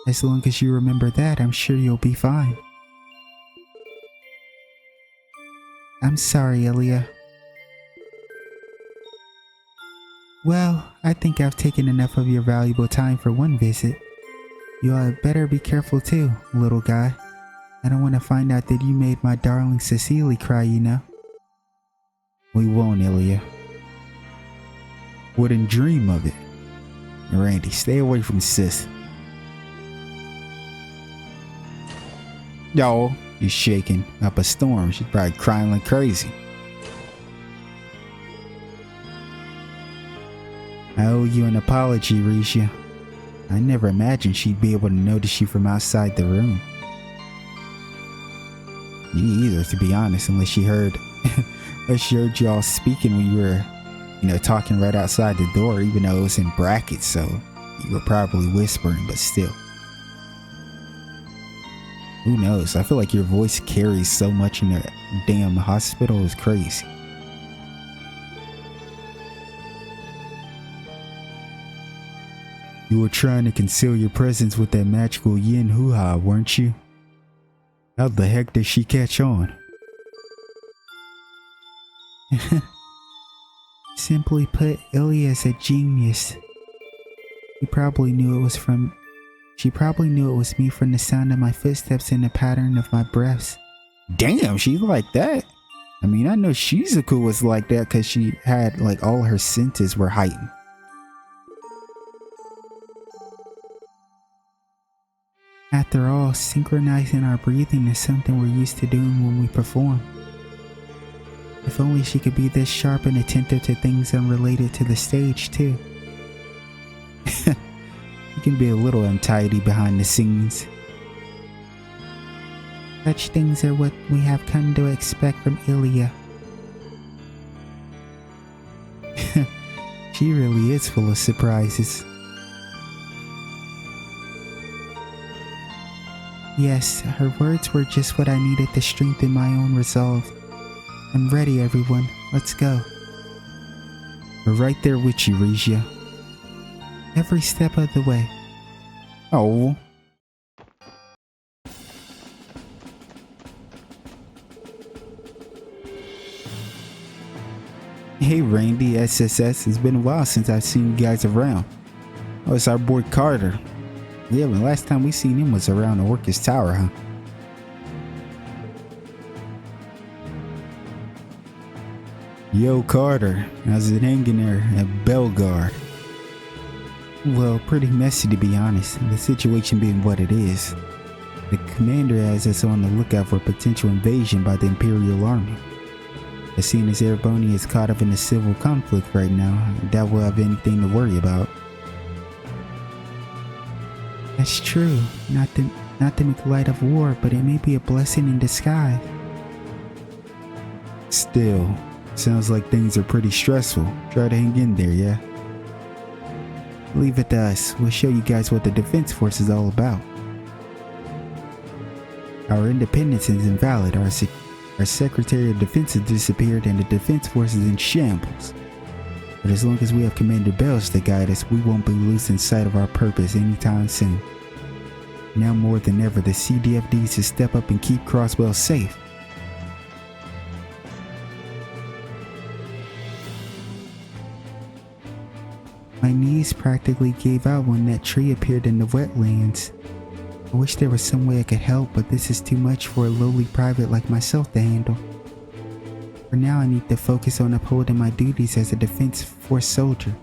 As long as you remember that, I'm sure you'll be fine. I'm sorry, Ilya. Well, I think I've taken enough of your valuable time for one visit. You had better be careful too, little guy. I don't want to find out that you made my darling Cecile cry, you know. We won't, Ilya. Wouldn't dream of it. Randy, stay away from Sis. Yo, he's shaking up a storm. She's probably crying like crazy. I owe you an apology, Risha. I never imagined she'd be able to notice you from outside the room. Me either, to be honest, unless she heard you all speaking when you were, talking right outside the door, even though it was in brackets, so you were probably whispering, but still. Who knows? I feel like your voice carries so much in the damn hospital. It's crazy. You were trying to conceal your presence with that magical yin hoo-ha, weren't you? How the heck did she catch on? Simply put, Ilya is a genius. She probably knew it was me from the sound of my footsteps and the pattern of my breaths. Damn, she's like that. I mean, I know Shizuku was like that because she had, like, all her senses were heightened. After all, synchronizing our breathing is something we're used to doing when we perform. If only she could be this sharp and attentive to things unrelated to the stage, too. You can be a little untidy behind the scenes. Such things are what we have come to expect from Ilya. She really is full of surprises. Yes, her words were just what I needed to strengthen my own resolve. I'm ready, everyone. Let's go. We're right there with you, Risha. Every step of the way. Oh. Hey Randy, SSS. It's been a while since I've seen you guys around. Oh, it's our boy Carter. Yeah, but last time we seen him was around the Orcus Tower, huh? Yo, Carter. How's it hanging there at Belgard? Well, pretty messy to be honest, the situation being what it is. The commander has us on the lookout for potential invasion by the Imperial Army. As soon as Erebonia is caught up in a civil conflict right now, I doubt we'll have anything to worry about. That's true. Not to make light of war, but it may be a blessing in disguise. Still, sounds like things are pretty stressful. Try to hang in there, yeah? Leave it to us. We'll show you guys what the Defense Force is all about. Our independence is invalid. Our Secretary of Defense has disappeared and the Defense Force is in shambles. But as long as we have Commander Bells to guide us, we won't be losing sight of our purpose anytime soon. Now more than ever, the CDF needs to step up and keep Crosswell safe. My knees practically gave out when that tree appeared in the wetlands. I wish there was some way I could help, but this is too much for a lowly private like myself to handle. For now, I need to focus on upholding my duties as a Defense Force soldier.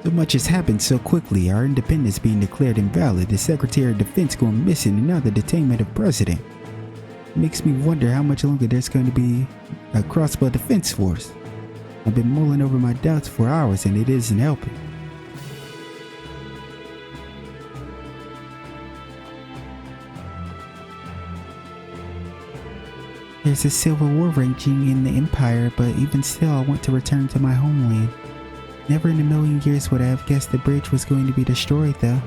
So much has happened so quickly, our independence being declared invalid, the Secretary of Defense going missing, and now the detainment of President. It makes me wonder how much longer there's going to be a crossbow defense force. I've been mulling over my doubts for hours and it isn't helping. There's a civil war raging in the Empire, but even still I want to return to my homeland. Never in a million years would I have guessed the bridge was going to be destroyed though.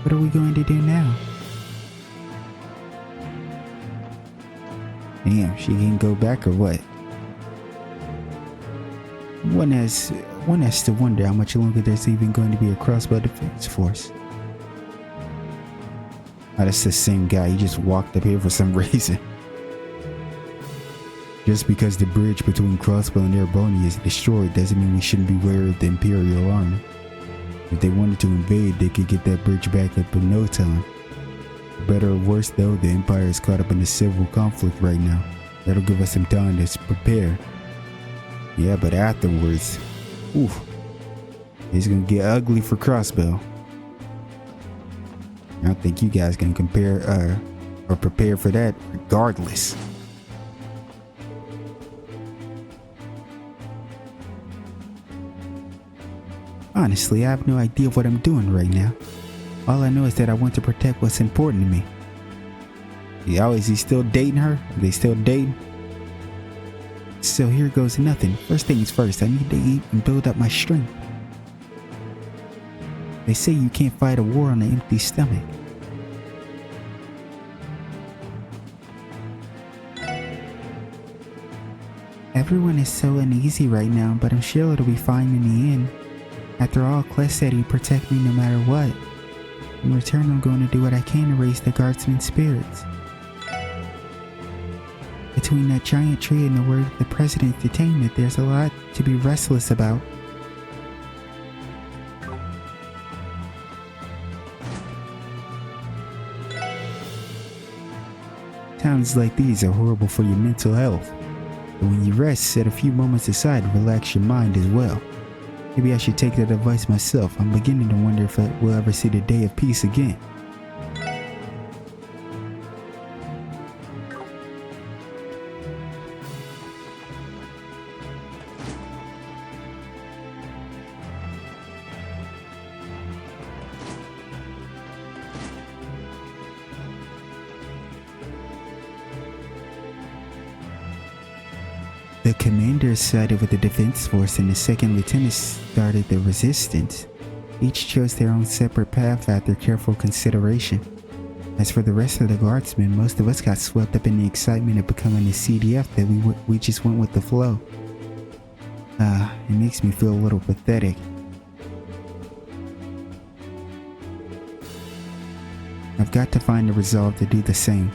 What are we going to do now? Damn, she can go back or what? One has to wonder how much longer there's even going to be a crossbow defense force. Oh, that's the same guy. He just walked up here for some reason. Just because the bridge between Crossbow and Erebony is destroyed doesn't mean we shouldn't be wary of the Imperial Army. If they wanted to invade, they could get that bridge back up in no time. For better or worse though, the Empire is caught up in a civil conflict right now. That'll give us some time to prepare. Yeah, but afterwards, oof, it's gonna get ugly for Crossbow. I don't think you guys can compare or prepare for that regardless. Honestly, I have no idea what I'm doing right now. All I know is that I want to protect what's important to me. Yeah, is he still dating her? Are they still dating? So here goes nothing. First things first, I need to eat and build up my strength. They say you can't fight a war on an empty stomach. Everyone is so uneasy right now, but I'm sure it'll be fine in the end. After all, Kless said he'd protect me no matter what. In return, I'm going to do what I can to raise the guardsmen's spirits. Between that giant tree and the word of the president's detainment, there's a lot to be restless about. Times like these are horrible for your mental health. But when you rest, set a few moments aside to relax your mind as well. Maybe I should take that advice myself. I'm beginning to wonder if we'll ever see the day of peace again. The commander sided with the defense force and the second lieutenant started the resistance. Each chose their own separate path after careful consideration. As for the rest of the guardsmen, most of us got swept up in the excitement of becoming a CDF that we just went with the flow. It makes me feel a little pathetic. I've got to find the resolve to do the same.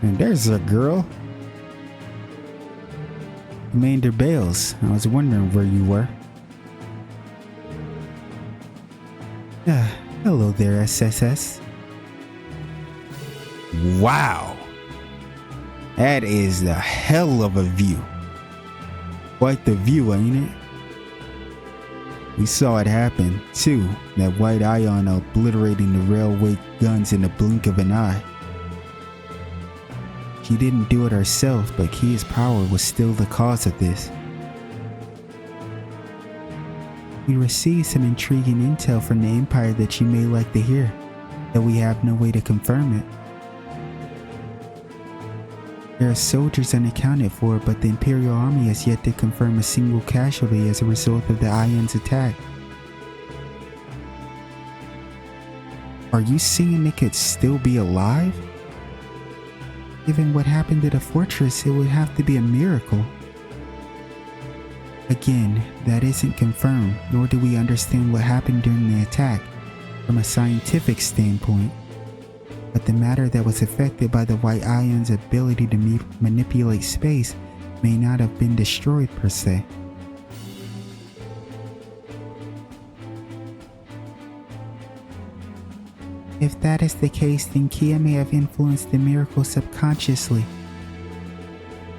And there's a girl. Commander Bales, I was wondering where you were. Hello there, SSS. Wow. That is the hell of a view. Quite the view, ain't it? We saw it happen, too. That white ion obliterating the railway guns in the blink of an eye. She didn't do it herself, but Kia's power was still the cause of this. We received some intriguing intel from the Empire that you may like to hear, though we have no way to confirm it. There are soldiers unaccounted for, but the Imperial Army has yet to confirm a single casualty as a result of the Ion's attack. Are you saying they could still be alive? Given what happened to the fortress, it would have to be a miracle. Again, that isn't confirmed, nor do we understand what happened during the attack from a scientific standpoint. But the matter that was affected by the white ion's ability to manipulate space may not have been destroyed per se. If that is the case, then Kia may have influenced the miracle subconsciously.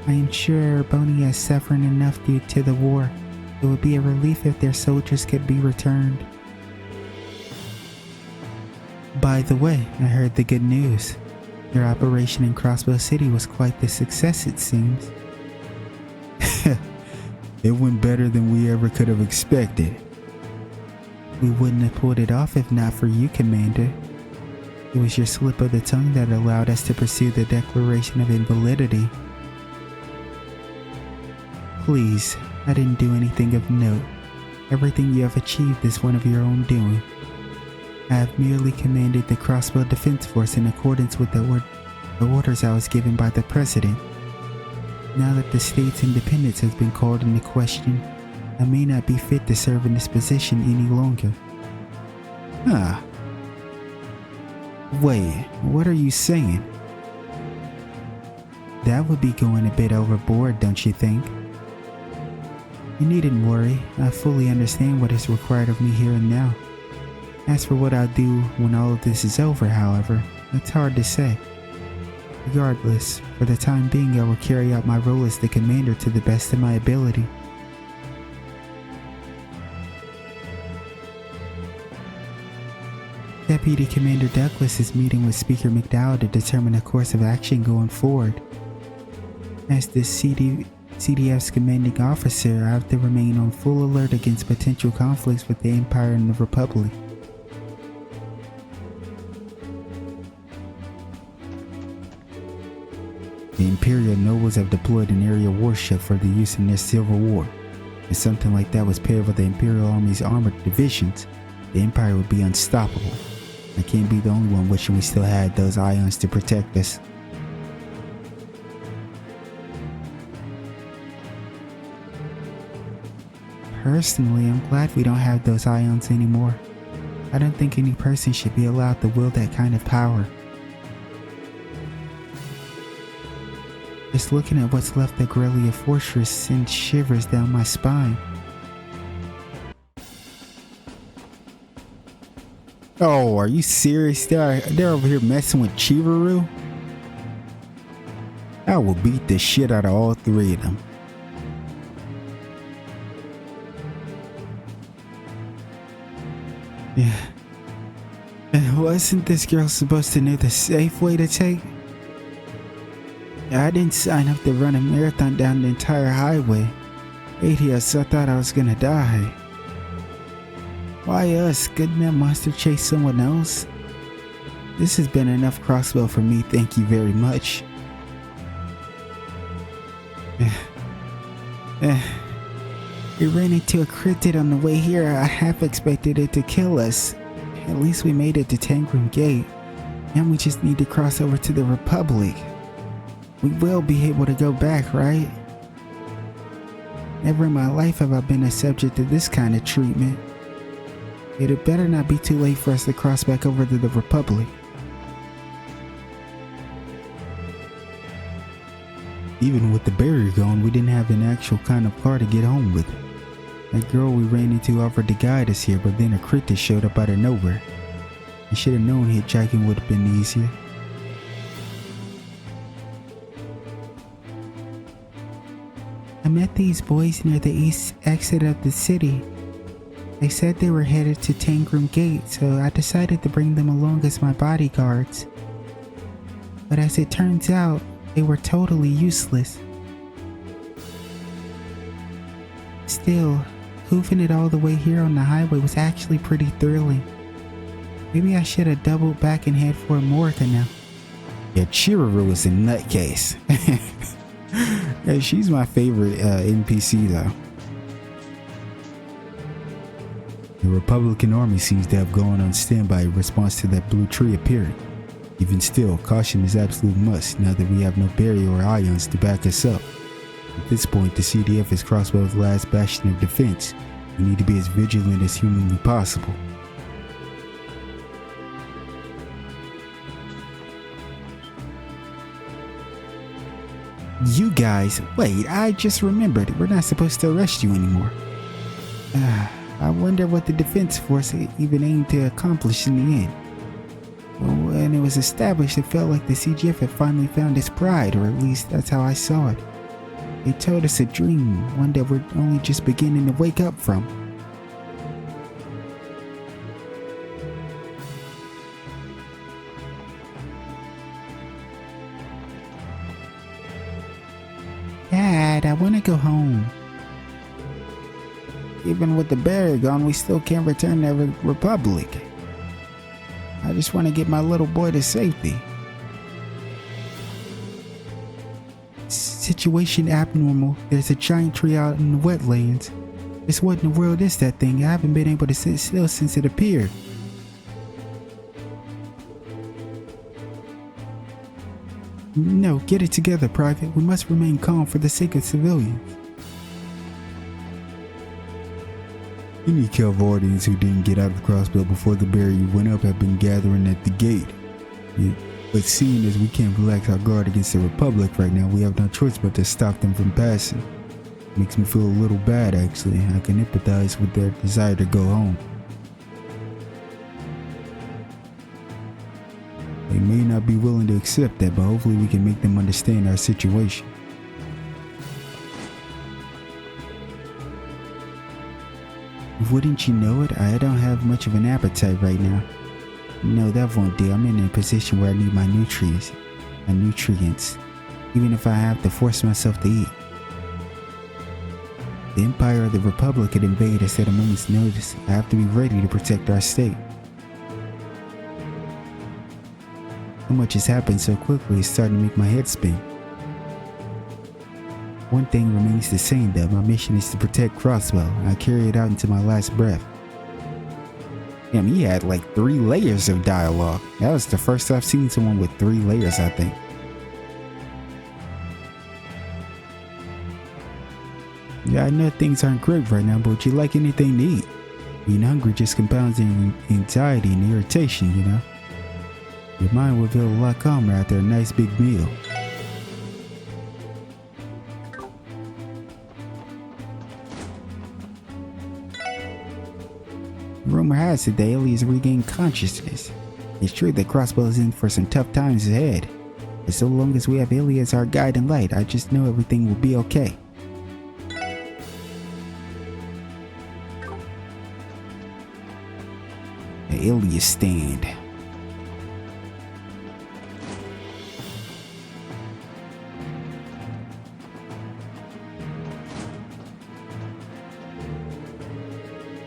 I am sure Erebonia is suffering enough due to the war. It would be a relief if their soldiers could be returned. By the way, I heard the good news. Your operation in Crossbow City was quite the success, it seems. It went better than we ever could have expected. We wouldn't have pulled it off if not for you, Commander. It was your slip of the tongue that allowed us to pursue the declaration of invalidity. Please, I didn't do anything of note. Everything you have achieved is one of your own doing. I have merely commanded the Crossbow Defense Force in accordance with the orders I was given by the President. Now that the state's independence has been called into question, I may not be fit to serve in this position any longer. Huh. Wait, what are you saying? That would be going a bit overboard, don't you think? You needn't worry. I fully understand what is required of me here and now. As for what I'll do when all of this is over, however, that's hard to say. Regardless, for the time being I will carry out my role as the commander to the best of my ability. Deputy Commander Douglas is meeting with Speaker McDowell to determine a course of action going forward. As the CDF's commanding officer, I have to remain on full alert against potential conflicts with the Empire and the Republic. The Imperial nobles have deployed an aerial warship for the use in their civil war. If something like that was paired with the Imperial Army's armored divisions, the Empire would be unstoppable. I can't be the only one wishing we still had those ions to protect us. Personally, I'm glad we don't have those ions anymore. I don't think any person should be allowed to wield that kind of power. Just looking at what's left of Garcia Fortress sends shivers down my spine. Oh, are you serious? They're over here messing with Chivaru? I will beat the shit out of all three of them. Yeah. Wasn't this girl supposed to know the safe way to take? I didn't sign up to run a marathon down the entire highway. Adios, I thought I was gonna die. Why us? Couldn't that monster chase someone else? This has been enough crossbow for me, thank you very much. We ran into a cryptid on the way here. I half expected it to kill us. At least we made it to Tangram Gate. And we just need to cross over to the Republic. We will be able to go back, right? Never in my life have I been a subject to this kind of treatment. It had better not be too late for us to cross back over to the Republic. Even with the barrier gone, we didn't have an actual kind of car to get home with. That girl we ran into offered to guide us here, but then a cryptid showed up out of nowhere. I should have known hitchhiking would have been easier. I met these boys near the east exit of the city. They said they were headed to Tangram Gate, so I decided to bring them along as my bodyguards. But as it turns out, they were totally useless. Still, hoofing it all the way here on the highway was actually pretty thrilling. Maybe I should have doubled back and head for Amorica now. Yeah, Chiraru is a nutcase. Yeah, she's my favorite NPC though. The Republican Army seems to have gone on standby in response to that blue tree appearing. Even still, caution is absolute must now that we have no barrier or ions to back us up. At this point, the CDF is Crossbow's last bastion of defense. We need to be as vigilant as humanly possible. You guys, wait, I just remembered. We're not supposed to arrest you anymore. I wonder what the defense force even aimed to accomplish in the end. when it was established, it felt like the CGF had finally found its pride, or at least that's how I saw it. They told us a dream, one that we're only just beginning to wake up from. Dad, I want to go home. Even with the barrier gone, we still can't return to the Republic. I just want to get my little boy to safety. Situation abnormal. There's a giant tree out in the wetlands. Just what in the world is that thing? I haven't been able to sit still since it appeared. No, get it together, Private. We must remain calm for the sake of civilians. Any Calvardians who didn't get out of Crossbelt before the barrier went up have been gathering at the gate. Yeah. But seeing as we can't relax our guard against the Republic right now, we have no choice but to stop them from passing. Makes me feel a little bad, actually. I can empathize with their desire to go home. They may not be willing to accept that, but hopefully we can make them understand our situation. Wouldn't you know it? I don't have much of an appetite right now. No, that won't do. I'm in a position where I need my nutrients. Even if I have to force myself to eat. The Empire of the Republic could invade us at a moment's notice. I have to be ready to protect our state. So much has happened so quickly, it's starting to make my head spin. One thing remains the same though, my mission is to protect Crosswell, and I carry it out until my last breath. Damn, he had like 3 layers of dialogue. That was the first I've seen someone with 3 layers, I think. Yeah, I know things aren't great right now, but would you like anything to eat? Being hungry just compounds anxiety and irritation, you know? Your mind will feel a lot calmer after a nice big meal. Rumor has it the aliens regained consciousness. It's true that Crossbow is in for some tough times ahead. But so long as we have Ilya as our guide and light, I just know everything will be okay. The Ilya stand.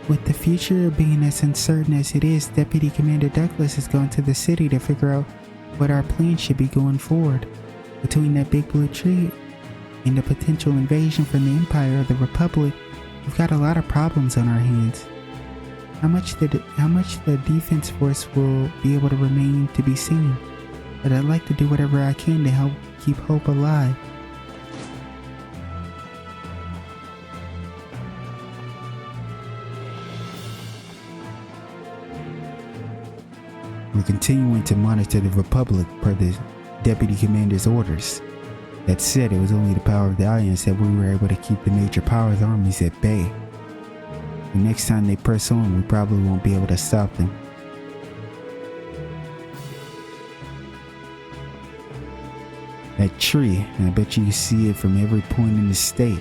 With the future being as uncertain as it is, Deputy Commander Douglas has gone to the city to figure out what our plan should be going forward. Between that big blue tree and the potential invasion from the Empire of the Republic, we've got a lot of problems on our hands. How much the defense force will be able to remain to be seen, but I'd like to do whatever I can to help keep hope alive. We're continuing to monitor the Republic per the Deputy Commander's orders. That said, it was only the power of the Alliance that we were able to keep the major powers armies at bay. The next time they press on, we probably won't be able to stop them. That tree, I bet you can see it from every point in the state.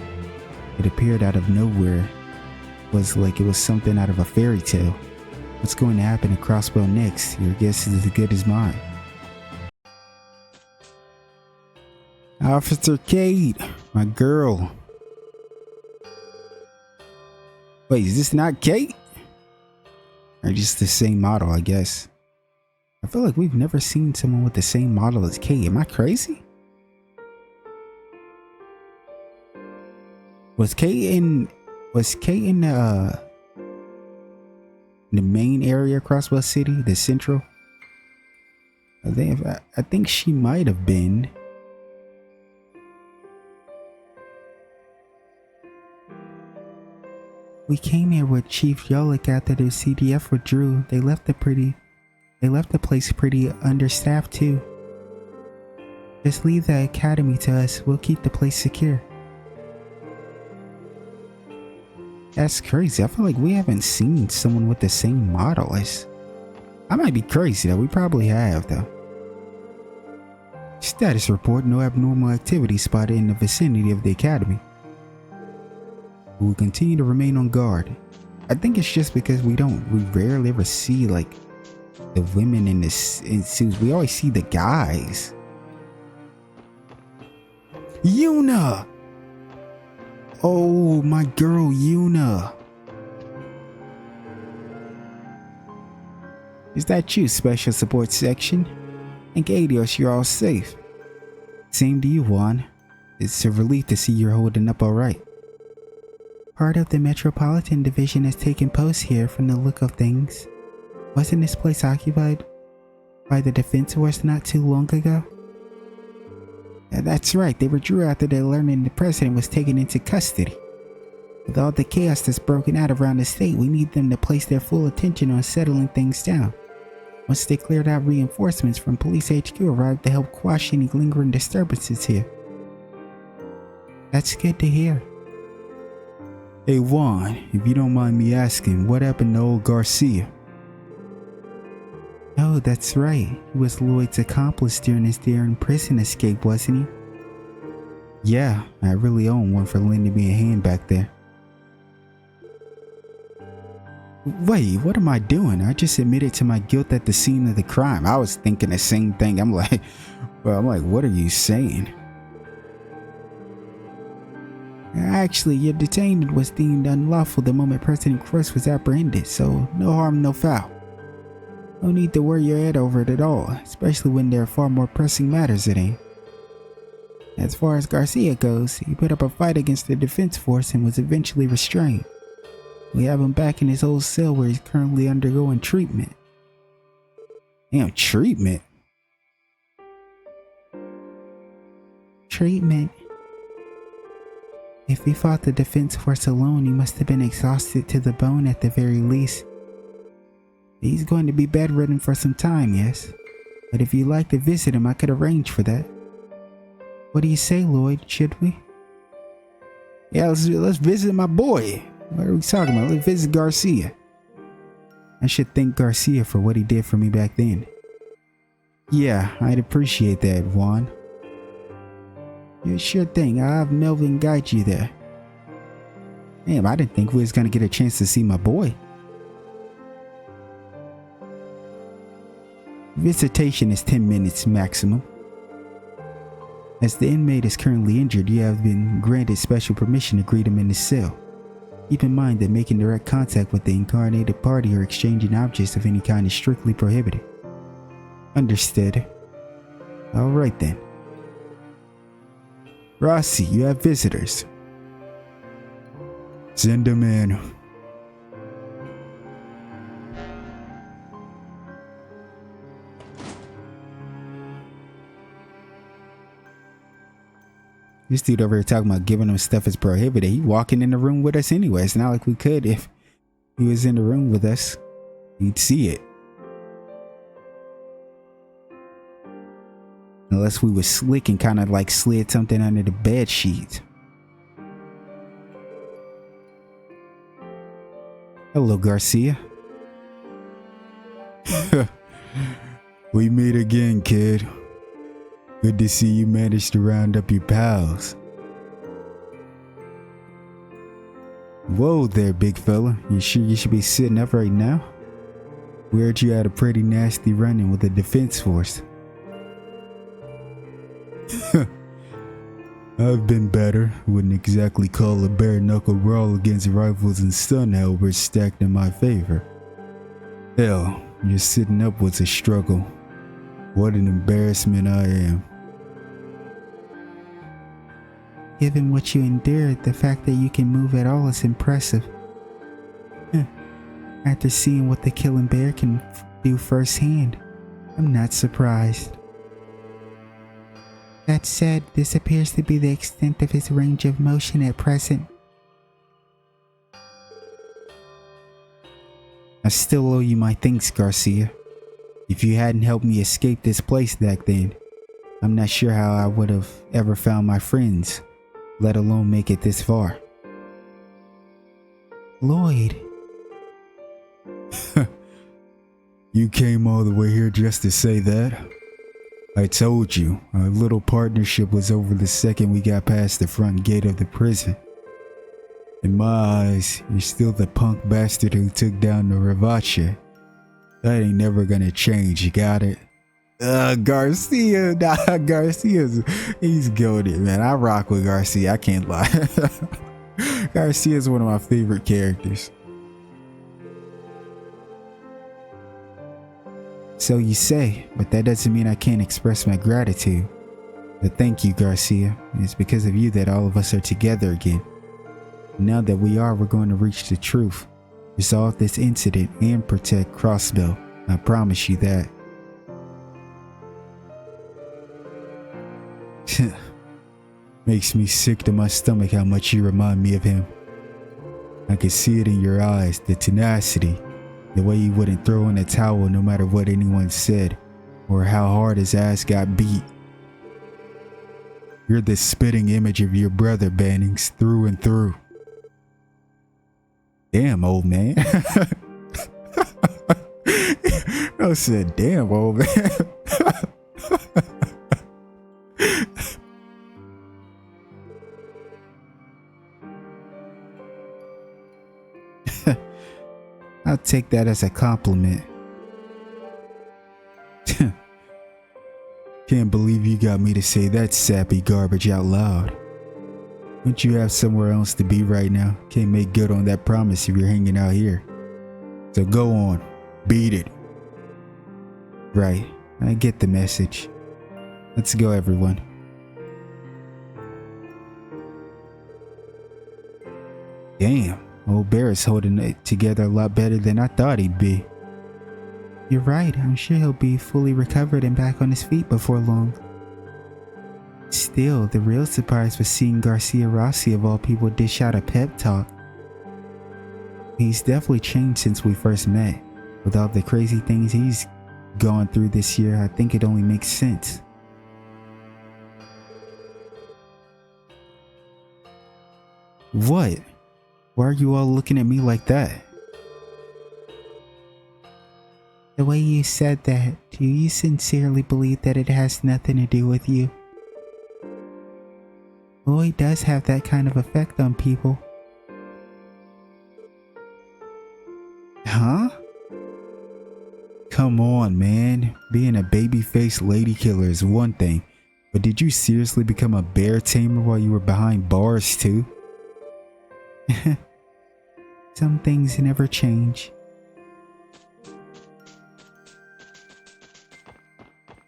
It appeared out of nowhere. It was like it was something out of a fairy tale. What's going to happen to Crossbow next? Your guess is as good as mine. Officer Kate, my girl. Wait, is this not Kate? Or just the same model, I guess. I feel like we've never seen someone with the same model as Kate. Am I crazy? Was Kate in the main area of Crosswell City, the central? I think she might have been. We came here with Chief Yolik after the CDF withdrew. They left the place pretty understaffed too. Just leave the academy to us. We'll keep the place secure. That's crazy. I feel like we haven't seen someone with the same model as... I might be crazy though. We probably have though. Status report, no abnormal activity spotted in the vicinity of the academy. We will continue to remain on guard. I think it's just because we rarely ever see like the women in suits. We always see the guys. Yuna! Oh, my girl Yuna. Is that you, Special Support Section? Thank Adios, you're all safe. Same to you, Juan. It's a relief to see you're holding up alright. Part of the Metropolitan Division has taken post here from the look of things. Wasn't this place occupied by the Defense Force not too long ago? Yeah, that's right, they withdrew after they learned the president was taken into custody. With all the chaos that's broken out around the state, we need them to place their full attention on settling things down. Once they cleared out, reinforcements from Police HQ arrived to help quash any lingering disturbances here. That's good to hear. Hey Juan, if you don't mind me asking, what happened to old Garcia? Oh, that's right. He was Lloyd's accomplice during his daring prison escape, wasn't he? Yeah, I really owe him one for lending me a hand back there. Wait, what am I doing? I just admitted to my guilt at the scene of the crime. I was thinking the same thing. I'm like, what are you saying? Actually, your detainment was deemed unlawful the moment President Cross was apprehended, so no harm, no foul. No need to worry your head over it at all, especially when there are far more pressing matters at hand. As far as Garcia goes, he put up a fight against the defense force and was eventually restrained. We have him back in his old cell where he's currently undergoing treatment. Damn, treatment? Treatment? If he fought the defense force alone, he must have been exhausted to the bone at the very least. He's going to be bedridden for some time, yes. But if you'd like to visit him, I could arrange for that. What do you say, Lloyd? Should we? Yeah, let's visit my boy. What are we talking about? Let's visit Garcia. I should thank Garcia for what he did for me back then. Yeah, I'd appreciate that, Juan. Yeah, sure thing. I'll have Melvin guide you there. Damn, I didn't think we was gonna get a chance to see my boy. Visitation is 10 minutes maximum. As the inmate is currently injured, you have been granted special permission to greet him in his cell. Keep in mind that making direct contact with the incarnated party or exchanging objects of any kind is strictly prohibited. Understood. Alright then. Rossi, you have visitors. Send them in. This dude over here talking about giving him stuff is prohibited. He walking in the room with us anyway. It's not like we could if he was in the room with us. You'd see it. Unless we were slick and kind of like slid something under the bed sheet. Hello, Garcia. We meet again, kid. Good to see you managed to round up your pals. Whoa there, big fella. You sure you should be sitting up right now? We heard you had a pretty nasty run-in with the defense force. I've been better. Wouldn't exactly call a bare-knuckle brawl against rifles and stun helmets stacked in my favor. Hell, just sitting up was a struggle. What an embarrassment I am. Given what you endured, the fact that you can move at all is impressive. After seeing what the killing bear can do firsthand, I'm not surprised. That said, this appears to be the extent of his range of motion at present. I still owe you my thanks, Garcia. If you hadn't helped me escape this place back then, I'm not sure how I would have ever found my friends, let alone make it this far. Lloyd. You came all the way here just to say that? I told you, our little partnership was over the second we got past the front gate of the prison. In my eyes, you're still the punk bastard who took down the Ravache. That ain't never gonna change, you got it? Garcia, he's goated, man. I rock with Garcia, I can't lie. Garcia is one of my favorite characters. So you say, but that doesn't mean I can't express my gratitude. But thank you, Garcia. It's because of you that all of us are together again. Now that we are, we're going to reach the truth, resolve this incident, and protect Crossbell. I promise you that. Makes me sick to my stomach how much you remind me of him. I can see it in your eyes, the tenacity, the way you wouldn't throw in a towel no matter what anyone said, or how hard his ass got beat. You're the spitting image of your brother, Bannings, through and through. Damn, old man. I said, damn, old man. I'll take that as a compliment. Can't believe you got me to say that sappy garbage out loud. Don't you have somewhere else to be right now? Can't make good on that promise if you're hanging out here. So go on, beat it. Right, I get the message. Let's go, everyone. Damn, old Bear is holding it together a lot better than I thought he'd be. You're right, I'm sure he'll be fully recovered and back on his feet before long. Still, the real surprise was seeing Garcia Rossi of all people dish out a pep talk. He's definitely changed since we first met. With all the crazy things he's gone through this year, I think it only makes sense. What? Why are you all looking at me like that? The way you said that, do you sincerely believe that it has nothing to do with you? Lloyd does have that kind of effect on people. Huh? Come on, man. Being a baby-faced lady killer is one thing, but did you seriously become a bear tamer while you were behind bars too? Some things never change.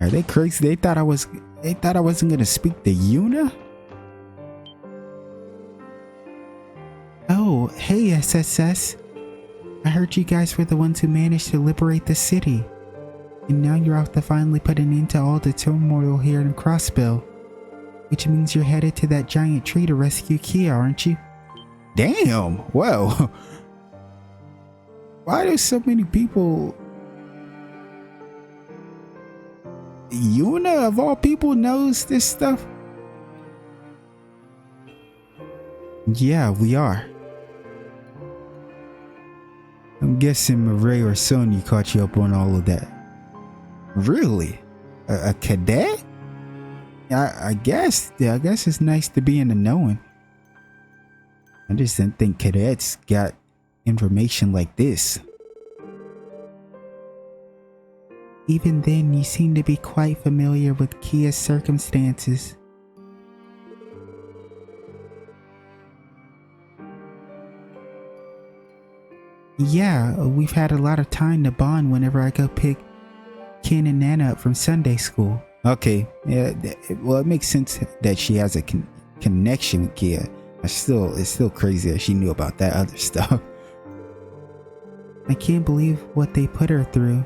Are they crazy? They thought I wasn't gonna speak to Yuna? Oh, hey SSS. I heard you guys were the ones who managed to liberate the city. And now you're off to finally put an end to all the turmoil here in Crossbell. Which means you're headed to that giant tree to rescue Kia, aren't you? Damn! Whoa! Why do so many people... Yuna, of all people, knows this stuff? Yeah, we are. I'm guessing Murray or Sonya caught you up on all of that. Really? A cadet? I guess it's nice to be in the knowing. I just didn't think cadets got information like this. Even then, you seem to be quite familiar with Kia's circumstances. Yeah, we've had a lot of time to bond whenever I go pick Ken and Nana up from Sunday school. Okay, yeah, well, it makes sense that she has a connection with Kia. It's still crazy that she knew about that other stuff. I can't believe what they put her through.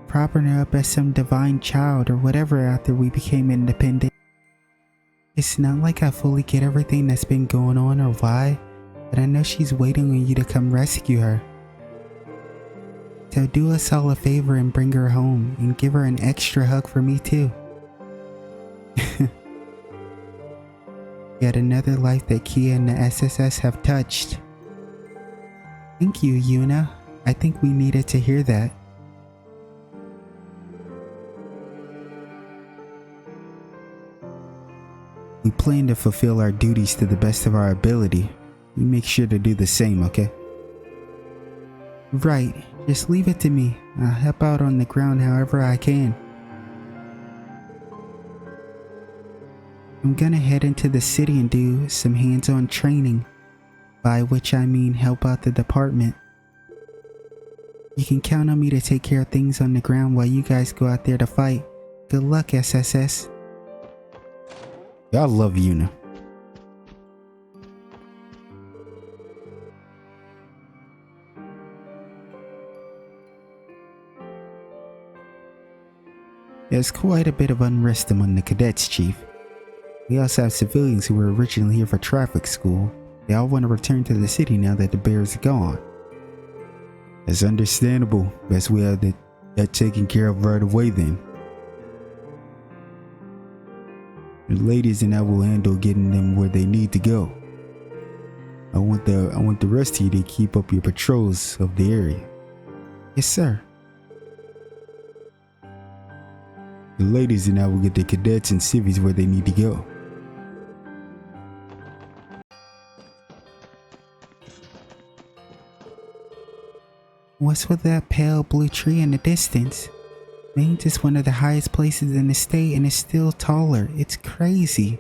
Propping her up as some divine child or whatever after we became independent. It's not like I fully get everything that's been going on or why, but I know she's waiting on you to come rescue her. So do us all a favor and bring her home and give her an extra hug for me too. Yet another life that Kia and the SSS have touched. Thank you, Yuna. I think we needed to hear that. We plan to fulfill our duties to the best of our ability. You make sure to do the same, okay? Right, just leave it to me. I'll help out on the ground however I can. I'm gonna head into the city and do some hands-on training, by which I mean help out the department. You can count on me to take care of things on the ground while you guys go out there to fight. Good luck, SSS. I love Yuna. There's quite a bit of unrest among the cadets, Chief. We also have civilians who were originally here for traffic school. They all want to return to the city now that the bear's gone. That's understandable. Best we have that taken care of right away then. The ladies and I will handle getting them where they need to go. I want the rest of you to keep up your patrols of the area. Yes, sir. The ladies and I will get the cadets and civvies where they need to go. What's with that pale blue tree in the distance? Maine's is one of the highest places in the state and it's still taller. It's crazy.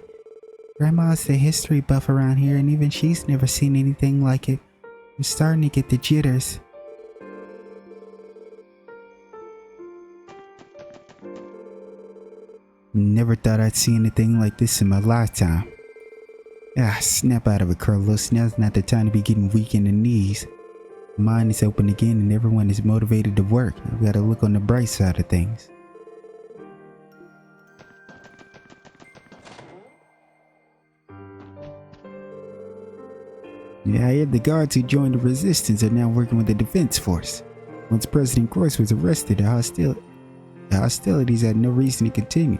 Grandma's the history buff around here and even she's never seen anything like it. I'm starting to get the jitters. Never thought I'd see anything like this in my lifetime. Snap out of it, Carlos. Now's not the time to be getting weak in the knees. The mind is open again and everyone is motivated to work. I've got to look on the bright side of things. Yeah, I heard the guards who joined the resistance are now working with the defense force. Once President Cross was arrested, the hostilities had no reason to continue.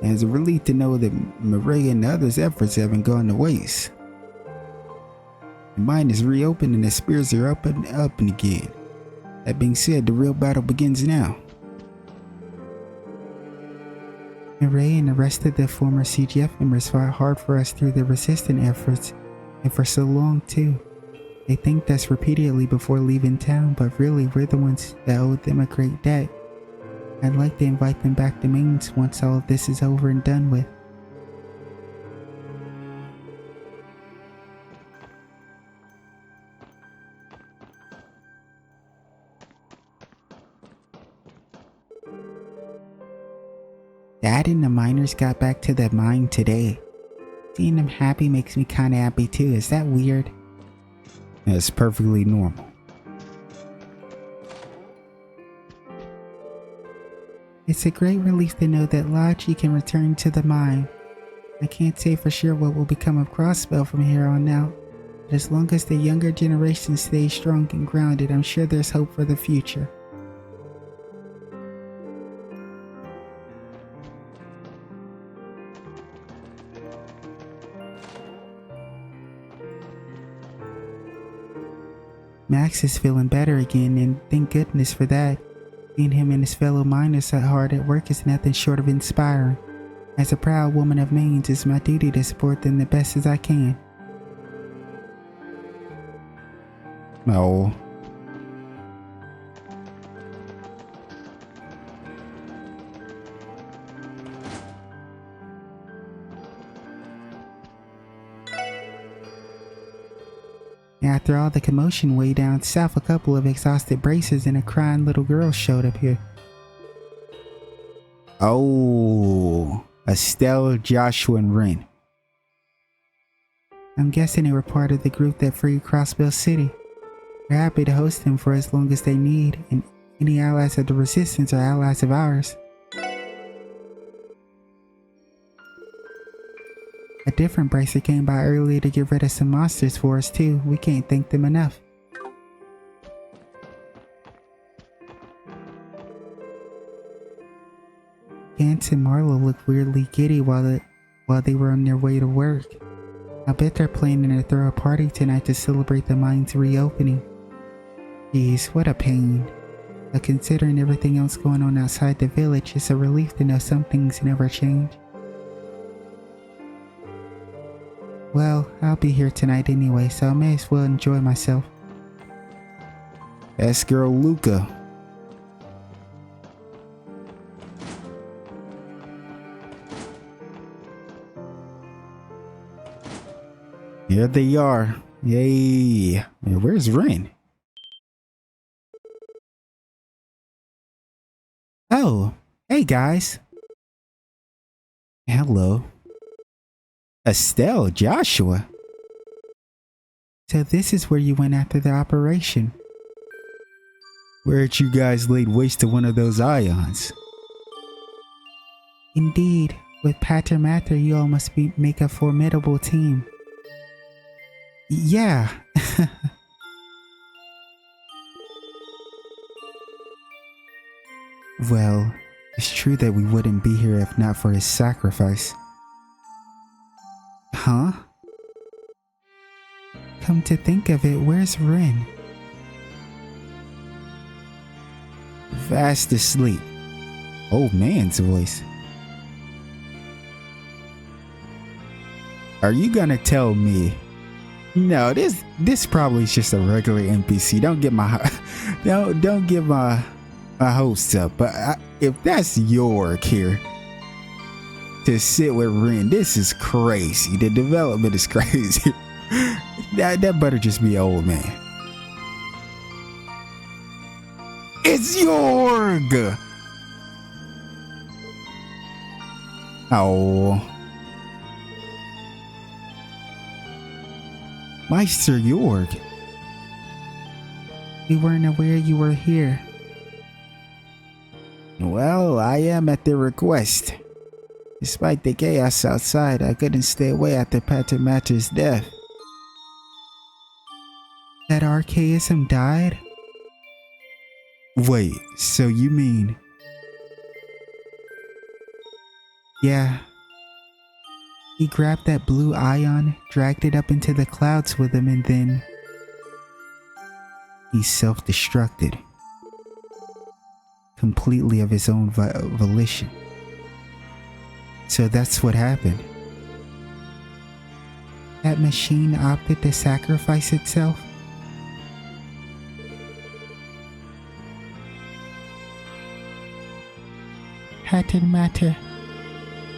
And it's a relief to know that Mireille and the others' efforts haven't gone to waste. The mine is reopened and the spears are up and again. That being said, the real battle begins now. Mireille and the rest of the former CGF members fought hard for us through the resistance efforts, and for so long too. They thanked us repeatedly before leaving town, but really we're the ones that owed them a great debt. I'd like to invite them back to Mainz once all of this is over and done with. Dad and the miners got back to the mine today. Seeing them happy makes me kinda happy too. Is that weird? That's perfectly normal. It's a great relief to know that Logi can return to the mine. I can't say for sure what will become of Crossbell from here on out, but as long as the younger generation stays strong and grounded, I'm sure there's hope for the future. Max is feeling better again, and thank goodness for that. Seeing him and his fellow miners hard at work is nothing short of inspiring. As a proud woman of Mainz, it's my duty to support them the best as I can. No. After all the commotion way down south, a couple of exhausted bracers and a crying little girl showed up here. Oh, Estelle, Joshua, and Ren. I'm guessing they were part of the group that freed Crossbell City. We're happy to host them for as long as they need, and any allies of the Resistance are allies of ours. A different bracer came by earlier to get rid of some monsters for us too. We can't thank them enough. Gantz and Marlo looked weirdly giddy while they were on their way to work. I bet they're planning to throw a party tonight to celebrate the mine's reopening. Geez, what a pain. But considering everything else going on outside the village, it's a relief to know some things never change. Well, I'll be here tonight anyway, so I may as well enjoy myself. That's girl Luca. Here they are. Yay. Where's Ren? Oh, hey guys. Hello. Estelle, Joshua. So this is where you went after the operation. Where'd you guys laid waste to one of those ions? Indeed, with Pater Matter you all must make a formidable team. Yeah. Well, it's true that we wouldn't be here if not for his sacrifice. Huh? Come to think of it, where's Ren? Fast asleep. Old man's voice. Are you gonna tell me? No, this probably is just a regular NPC. Don't get my don't get my hopes up. But if that's your here to sit with Ren, this is crazy. The development is crazy. that better just be an old man. It's Jorg. Oh. Meister Jorg. We weren't aware you were here. Well, I am at their request. Despite the chaos outside, I couldn't stay away after Pater Matter's death. That archaism died? Wait, so you mean... Yeah. He grabbed that blue ion, dragged it up into the clouds with him, and then... he self-destructed. Completely of his own volition. So that's what happened. That machine opted to sacrifice itself? Pater Matter.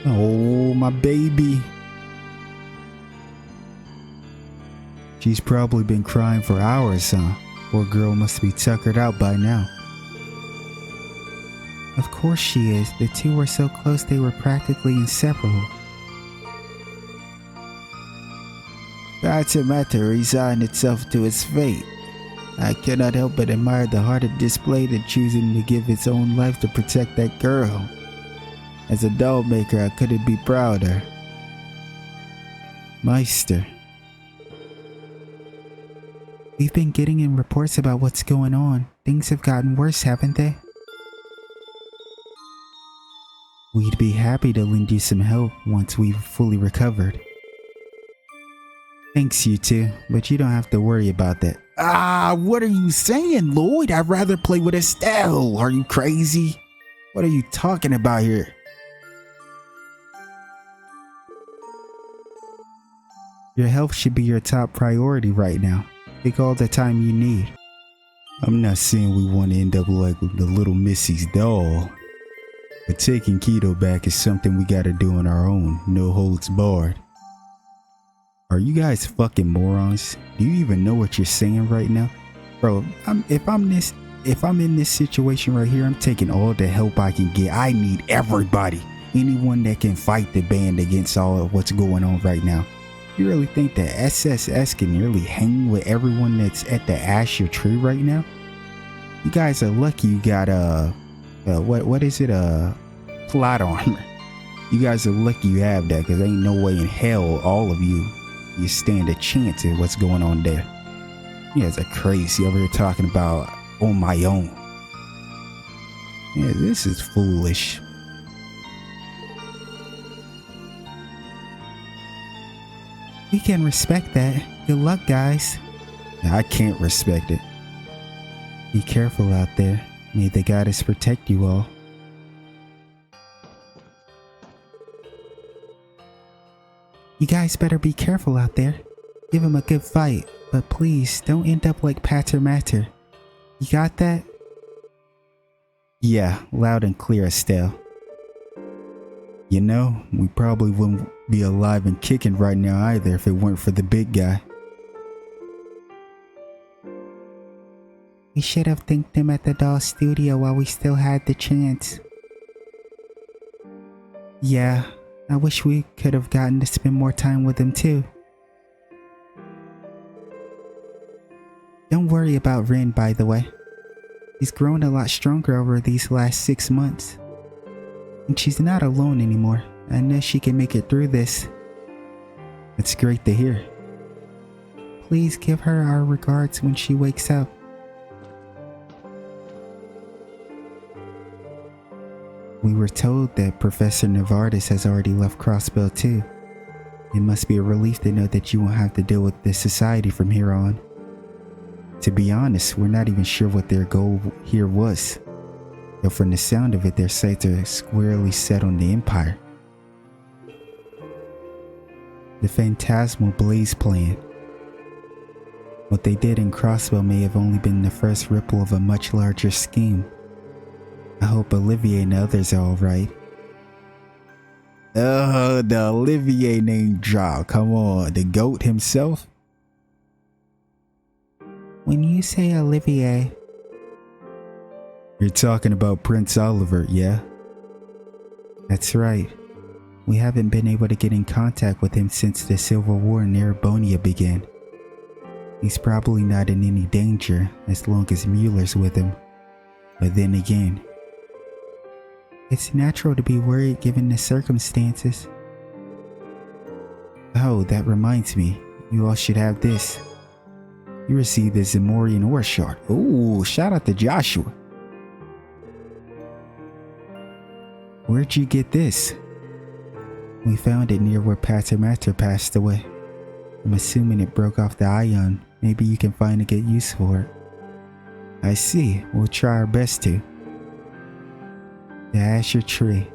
Oh, my baby. She's probably been crying for hours, huh? Poor girl must be tuckered out by now. Of course she is. The two were so close they were practically inseparable. Pater Matter resigned itself to its fate. I cannot help but admire the heart it displayed in choosing to give its own life to protect that girl. As a doll maker, I couldn't be prouder. Meister. We've been getting in reports about what's going on. Things have gotten worse, haven't they? We'd be happy to lend you some help once we've fully recovered. Thanks, you two, but you don't have to worry about that. What are you saying, Lloyd? I'd rather play with Estelle. Are you crazy? What are you talking about here? Your health should be your top priority right now. Take all the time you need. I'm not saying we want to end up like the little Missy's doll. But taking Keto back is something we gotta do on our own, no holds barred. Are you guys fucking morons? Do you even know what you're saying right now? Bro, if I'm in this situation right here, I'm taking all the help I can get. I need everybody. Anyone that can fight the band against all of what's going on right now. You really think that SSS can really hang with everyone that's at the Azure Tree right now? You guys are lucky you got what is it, plot armor. You guys are lucky you have that, because ain't no way in hell all of you stand a chance at what's going on there. You guys are crazy over here talking about on my own. Yeah, this is foolish. We can respect that. Good luck, guys. I can't respect it. Be careful out there. May the goddess protect you all. You guys better be careful out there. Give him a good fight, but please don't end up like Pater Matter. You got that? Yeah, loud and clear, Estelle. You know, we probably wouldn't be alive and kicking right now either if it weren't for the big guy. We should have thanked him at the doll studio while we still had the chance. Yeah, I wish we could have gotten to spend more time with him too. Don't worry about Rin, by the way. She's grown a lot stronger over these last 6 months. And she's not alone anymore. I know she can make it through this. It's great to hear. Please give her our regards when she wakes up. We were told that Professor Novartis has already left Crossbell too. It must be a relief to know that you won't have to deal with this society from here on. To be honest, we're not even sure what their goal here was. Though from the sound of it, their sights are squarely set on the Empire. The Phantasmal Blaze Plan. What they did in Crossbell may have only been the first ripple of a much larger scheme. I hope Olivier and the others are alright. The Olivier name drop. Come on, the GOAT himself? When you say Olivier... You're talking about Prince Oliver, yeah? That's right. We haven't been able to get in contact with him since the Civil War in Erebonia began. He's probably not in any danger as long as Mueller's with him. But then again, it's natural to be worried given the circumstances. Oh, that reminds me. You all should have this. You received the Zamorian ore shard. Ooh, shout out to Joshua. Where'd you get this? We found it near where Pater Matter passed away. I'm assuming it broke off the ion. Maybe you can find a good use for it. I see. We'll try our best to. The Azure Tree.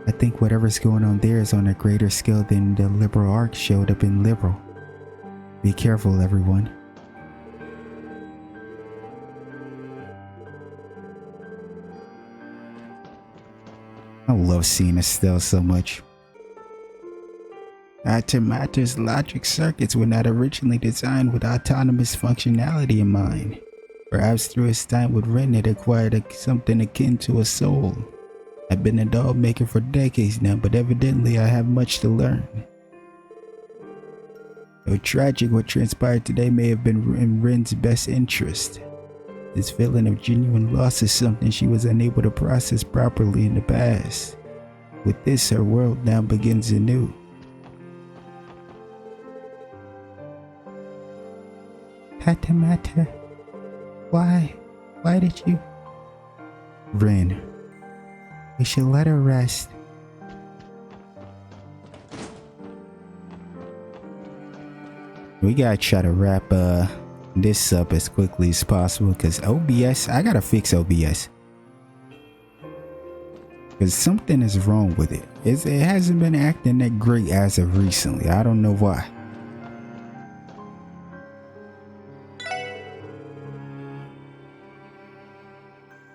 I think whatever's going on there is on a greater scale than the Liberal Arc showed up in Liberal. Be careful, everyone. I love seeing Estelle so much. Pater Matter's logic circuits were not originally designed with autonomous functionality in mind. Perhaps through his time with Ren it acquired something akin to a soul. I've been a doll maker for decades now, but evidently I have much to learn. Though tragic, what transpired today may have been in Ren's best interest. This feeling of genuine loss is something she was unable to process properly in the past. With this, her world now begins anew. Pater Matter, why did you? Ren. We should let her rest. We gotta try to wrap this up as quickly as possible because OBS, I gotta fix OBS. Because something is wrong with it. It hasn't been acting that great as of recently. I don't know why.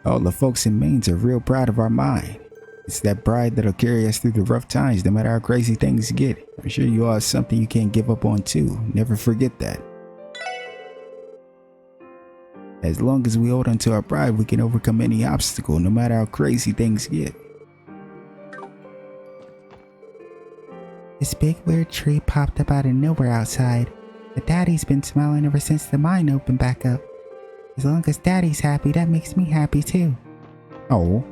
All the folks in Mainz are real proud of our mind. It's that pride that'll carry us through the rough times no matter how crazy things get. I'm sure you all have something you can't give up on too. Never forget that. As long as we hold on to our pride, we can overcome any obstacle, no matter how crazy things get. This big weird tree popped up out of nowhere outside. But Daddy's been smiling ever since the mine opened back up. As long as Daddy's happy, that makes me happy too. Oh.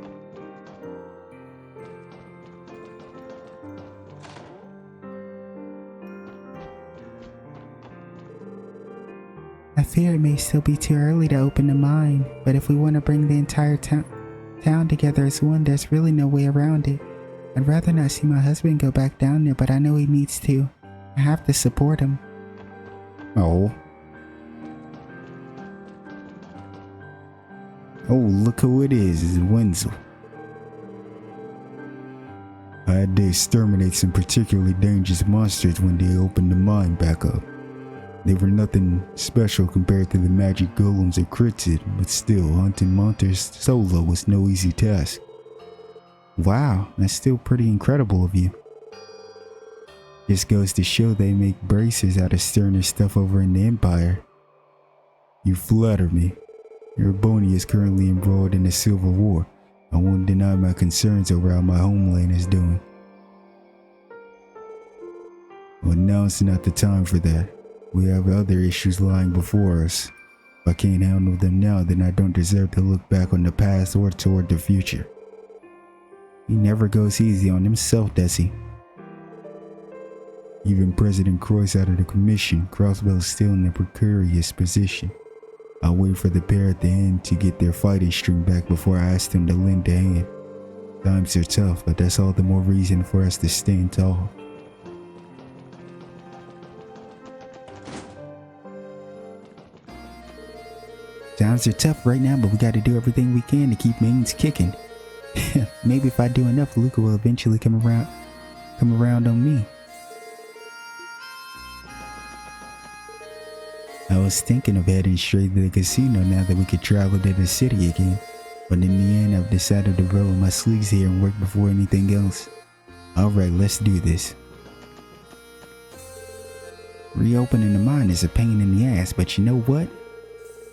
I fear it may still be too early to open the mine, but if we want to bring the entire town together as one, there's really no way around it. I'd rather not see my husband go back down there, but I know he needs to. I have to support him. Oh. Oh, look who it is. It's Wenzel. I had to exterminate some particularly dangerous monsters when they opened the mine back up. They were nothing special compared to the magic golems and cryptid, but still, hunting monsters solo was no easy task. Wow, that's still pretty incredible of you. Just goes to show they make bracers out of sterner stuff over in the Empire. You flatter me. Urbonia is currently embroiled in a civil war. I won't deny my concerns over how my homeland is doing. Well, now's not the time for that. We have other issues lying before us. If I can't handle them now, then I don't deserve to look back on the past or toward the future. He never goes easy on himself, does he? Even President Croy's out of the commission. Crossbell's still in a precarious position. I'll wait for the pair at the end to get their fighting streak back before I ask them to lend a hand. Times are tough, but that's all the more reason for us to stand tall. Times are tough right now, but we gotta do everything we can to keep mains kicking. Maybe if I do enough, Luca will eventually come around on me. I was thinking of heading straight to the casino now that we could travel to the city again, but in the end I've decided to roll my sleeves here and work before anything else. Alright, let's do this. Reopening the mine is a pain in the ass, but you know what?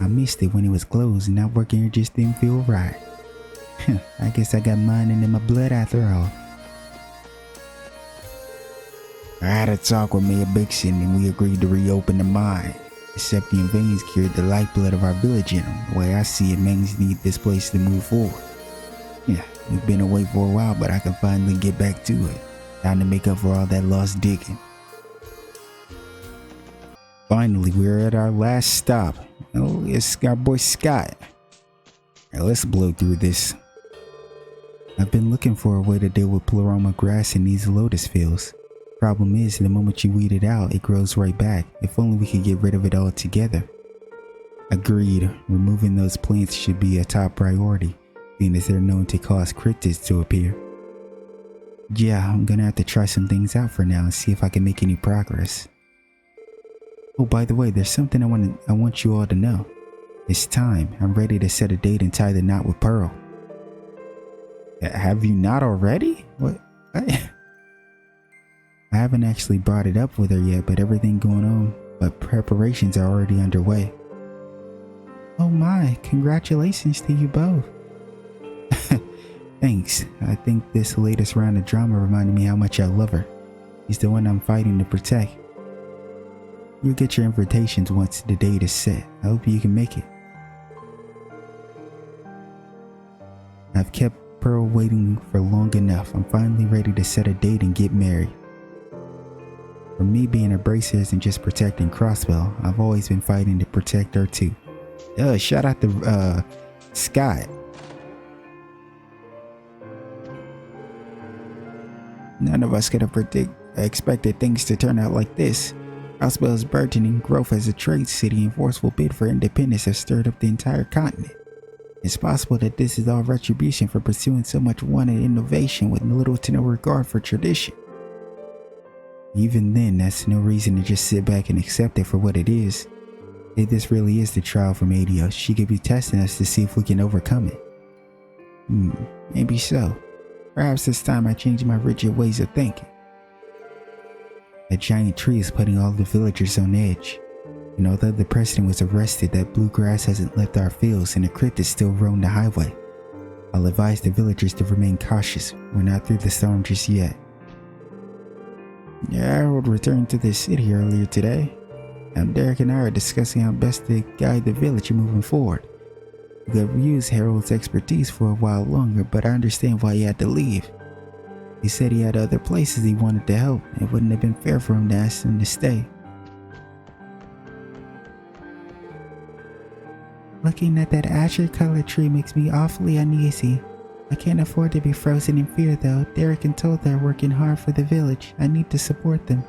I missed it when it was closed and not working here just didn't feel right. I guess I got mining in my blood after all. I had a talk with Mayor Bixen and we agreed to reopen the mine. The Septian veins cured the lifeblood of our village in them. The way I see it, Mangs need this place to move forward. Yeah, we've been away for a while, but I can finally get back to it. Time to make up for all that lost digging. Finally, we're at our last stop. Oh, it's our boy Scott. Alright, let's blow through this. I've been looking for a way to deal with pleroma grass in these lotus fields. Problem is, the moment you weed it out, it grows right back. If only we could get rid of it altogether. Agreed. Removing those plants should be a top priority, seeing as they're known to cause cryptids to appear. Yeah, I'm gonna have to try some things out for now and see if I can make any progress. Oh, by the way, there's something I want you all to know. It's time. I'm ready to set a date and tie the knot with Pearl. Have you not already? What? I haven't actually brought it up with her yet, but everything going on, but preparations are already underway. Oh my, congratulations to you both. Thanks. I think this latest round of drama reminded me how much I love her. She's the one I'm fighting to protect. You'll get your invitations once the date is set. I hope you can make it. I've kept Pearl waiting for long enough. I'm finally ready to set a date and get married. For me, being a bracer isn't just protecting Crossbell. I've always been fighting to protect her too. Shout out to Scott. None of us could have expected things to turn out like this. Crossbell's burgeoning growth as a trade city and forceful bid for independence have stirred up the entire continent. It's possible that this is all retribution for pursuing so much wanted innovation with little to no regard for tradition. Even then, that's no reason to just sit back and accept it for what it is. If this really is the trial from Adios, she could be testing us to see if we can overcome it. Maybe so. Perhaps this time I changed my rigid ways of thinking. A giant tree is putting all the villagers on edge. And although the president was arrested, that blue grass hasn't left our fields and the cryptids still roam the highway. I'll advise the villagers to remain cautious. We're not through the storm just yet. Harold returned to the city earlier today. Derek and I are discussing how best to guide the village moving forward. We could use Harold's expertise for a while longer, but I understand why he had to leave. He said he had other places he wanted to help. It wouldn't have been fair for him to ask him to stay. Looking at that azure colored tree makes me awfully uneasy. I can't afford to be frozen in fear though. Derek and Tolta are working hard for the village. I need to support them.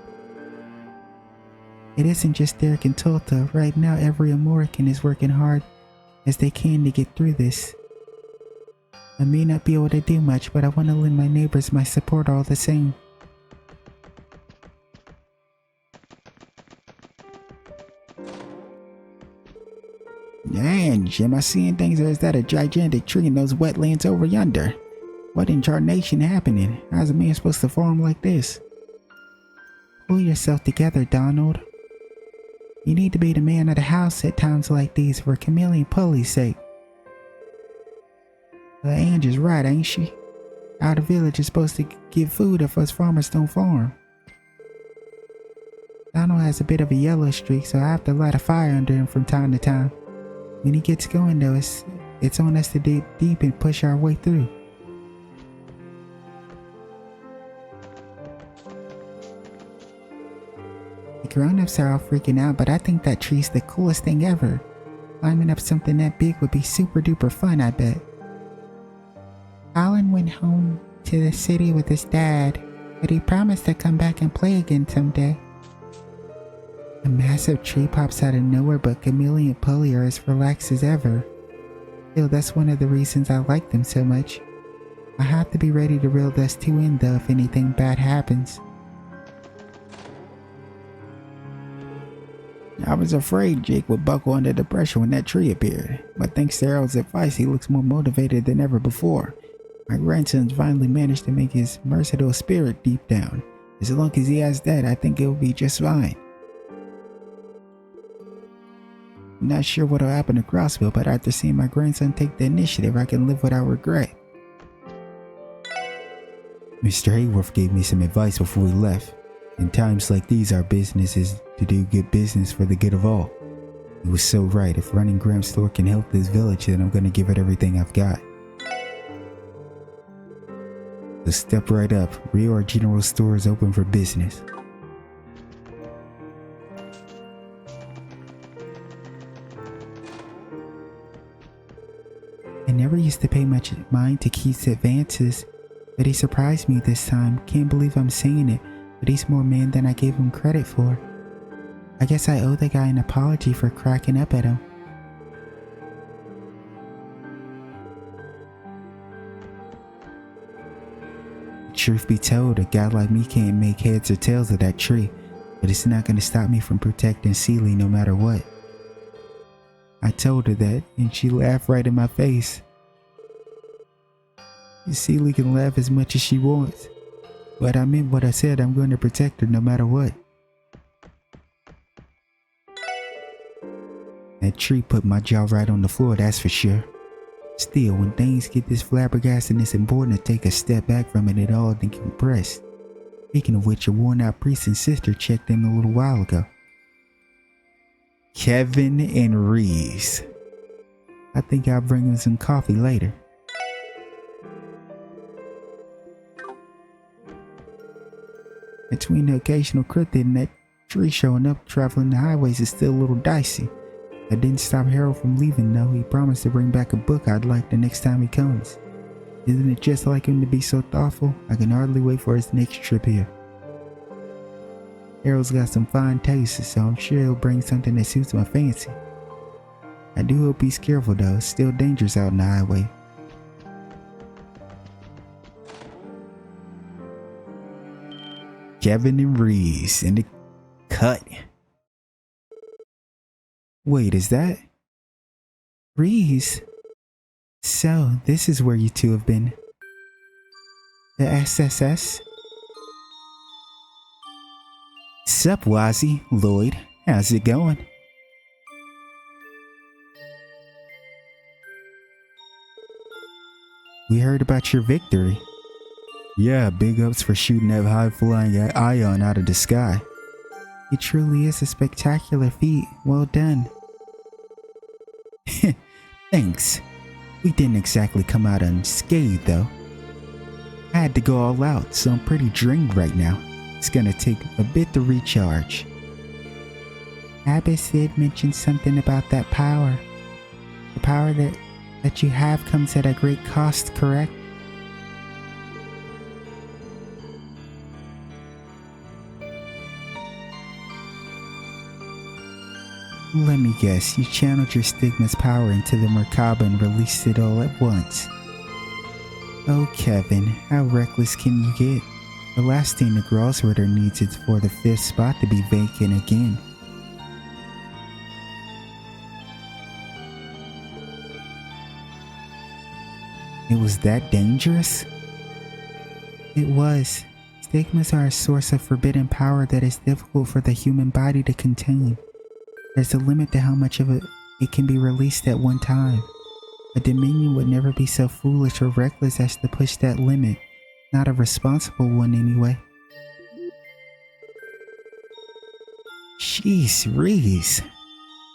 It isn't just Derek and Tolta. Right now every Amorican is working hard as they can to get through this. I may not be able to do much, but I want to lend my neighbors my support all the same. Man, Jim, I seeing things, or is that a gigantic tree in those wetlands over yonder? What in tarnation happening? How's a man supposed to farm like this? Pull yourself together, Donald. You need to be the man of the house at times like these for Chameleon Pulley's sake. Angie's right, ain't she? Our village is supposed to give food if us farmers don't farm. Donald has a bit of a yellow streak, so I have to light a fire under him from time to time. When he gets going though, it's on us to dig deep and push our way through. The grown-ups are all freaking out, but I think that tree's the coolest thing ever. Climbing up something that big would be super duper fun, I bet. Colin went home to the city with his dad, but he promised to come back and play again someday. A massive tree pops out of nowhere, but Chameleon Pulley are as relaxed as ever. Still, that's one of the reasons I like them so much. I have to be ready to reel those two in though if anything bad happens. I was afraid Jake would buckle under the pressure when that tree appeared, but thanks to Harold's advice, he looks more motivated than ever before. My grandson's finally managed to make his merciful spirit deep down. As long as he has that, I think it'll be just fine. I'm not sure what'll happen to Crossville, but after seeing my grandson take the initiative, I can live without regret. Mr. Hayworth gave me some advice before we left. In times like these, our business is to do good business for the good of all. He was so right. If running Graham's store can help this village, then I'm going to give it everything I've got. So step right up. Rio General Store is open for business. I never used to pay much mind to Keith's advances, but he surprised me this time. Can't believe I'm saying it, but he's more man than I gave him credit for. I guess I owe the guy an apology for cracking up at him. Truth be told, a guy like me can't make heads or tails of that tree, but it's not going to stop me from protecting Cecile no matter what. I told her that, and she laughed right in my face. Cecile can laugh as much as she wants, but I meant what I said. I'm going to protect her no matter what. That tree put my jaw right on the floor, that's for sure. Still, when things get this flabbergasting, it's important to take a step back from it all and decompress. Speaking of which, a worn-out priest and sister checked in a little while ago. Kevin and Reese. I think I'll bring him some coffee later. Between the occasional cryptid and that tree showing up, traveling the highways is still a little dicey. That didn't stop Harold from leaving though. He promised to bring back a book I'd like the next time he comes. Isn't it just like him to be so thoughtful? I can hardly wait for his next trip here. Harold's got some fine taste, so I'm sure he'll bring something that suits my fancy. I do hope he's careful though. It's still dangerous out on the highway. Kevin and Reese in the cut. Wait, is that Reese? So, this is where you two have been. The SSS? Sup, Wazzy, Lloyd, how's it going? We heard about your victory. Yeah, big ups for shooting that high-flying ion out of the sky. It truly is a spectacular feat. Well done. Thanks. We didn't exactly come out unscathed though. I had to go all out, so I'm pretty drained right now. It's gonna take a bit to recharge. Abbas did mention something about that power. The power that you have comes at a great cost, correct? Let me guess, you channeled your stigma's power into the Merkaba and released it all at once. Oh, Kevin, how reckless can you get? The last thing the Grossritter needs is for the 5th spot to be vacant again. It was that dangerous? It was. Stigmas are a source of forbidden power that is difficult for the human body to contain. There's a limit to how much of it can be released at one time. A Dominion would never be so foolish or reckless as to push that limit. Not a responsible one anyway. Jeez, Reese.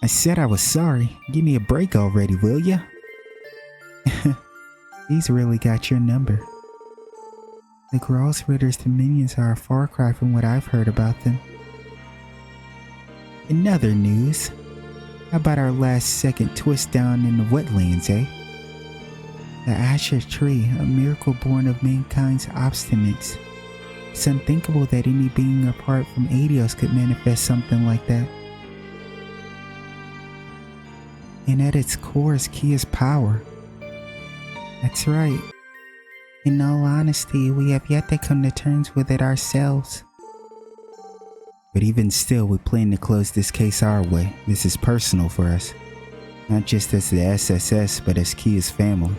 I said I was sorry. Give me a break already, will ya? He's really got your number. The Grossritter's Dominions are a far cry from what I've heard about them. In other news, how about our last second twist down in the wetlands, eh? The Azure Tree, a miracle born of mankind's obstinance. It's unthinkable that any being apart from Adios could manifest something like that. And at its core is Kia's power. That's right. In all honesty, we have yet to come to terms with it ourselves. But even still, we plan to close this case our way. This is personal for us. Not just as the SSS, but as Kia's family.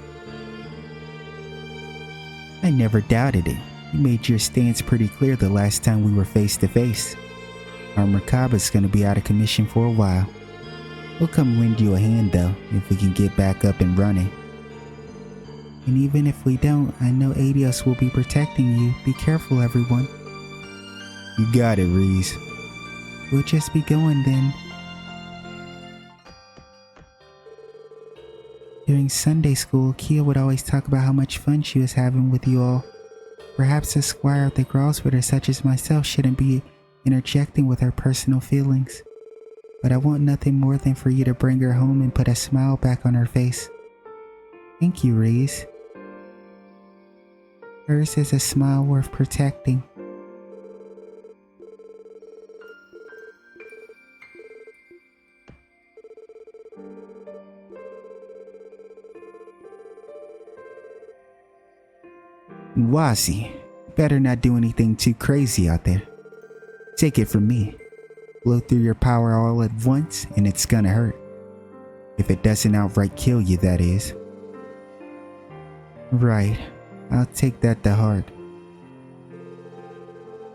I never doubted it. You made your stance pretty clear the last time we were face to face. Our Merkaba's gonna be out of commission for a while. We'll come lend you a hand though, if we can get back up and running. And even if we don't, I know Adios will be protecting you. Be careful, everyone. You got it, Reese. We'll just be going then. During Sunday school, Kia would always talk about how much fun she was having with you all. Perhaps a squire of the Grossritter such as myself shouldn't be interjecting with her personal feelings. But I want nothing more than for you to bring her home and put a smile back on her face. Thank you, Reese. Hers is a smile worth protecting. Wazi, better not do anything too crazy out there. Take it from me. Blow through your power all at once and it's gonna hurt. If it doesn't outright kill you, that is. Right, I'll take that to heart.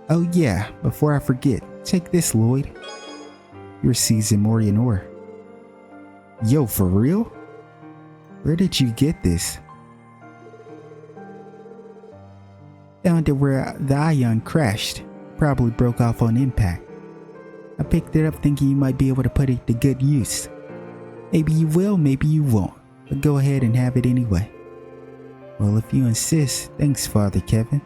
Oh yeah, before I forget, take this, Lloyd. Your seasoned Morianor. Yo, for real? Where did you get this? Found it where the ion crashed. Probably broke off on impact. I picked it up thinking you might be able to put it to good use. Maybe you will, maybe you won't. But go ahead and have it anyway. Well, if you insist, thanks, Father Kevin.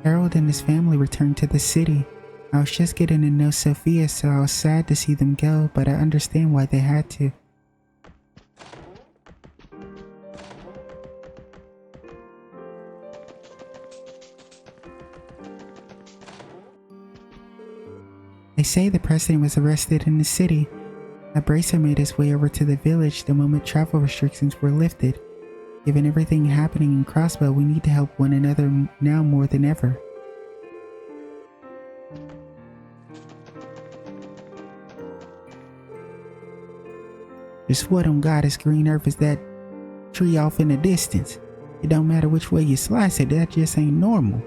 Harold and his family returned to the city. I was just getting to know Sophia, so I was sad to see them go, but I understand why they had to. They say the president was arrested in the city. A bracer made his way over to the village the moment travel restrictions were lifted. Given everything happening in Crossbow, we need to help one another now more than ever. Just what on Goddess Green Earth is that tree off in the distance? It don't matter which way you slice it, that just ain't normal.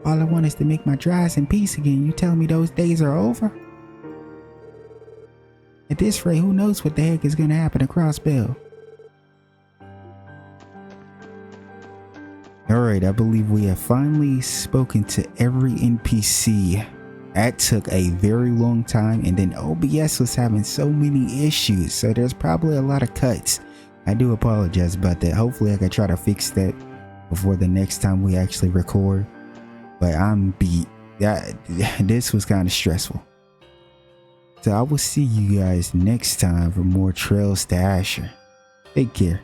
All I want is to make my drives in peace again. You telling me those days are over? At this rate, who knows what the heck is gonna happen to Crossbell? Alright, I believe we have finally spoken to every NPC. That took a very long time, and then OBS was having so many issues, so there's probably a lot of cuts. I do apologize about that. Hopefully I can try to fix that before the next time we actually record. But I'm beat. This was kind of stressful. So I will see you guys next time for more Trails to Asher. Take care.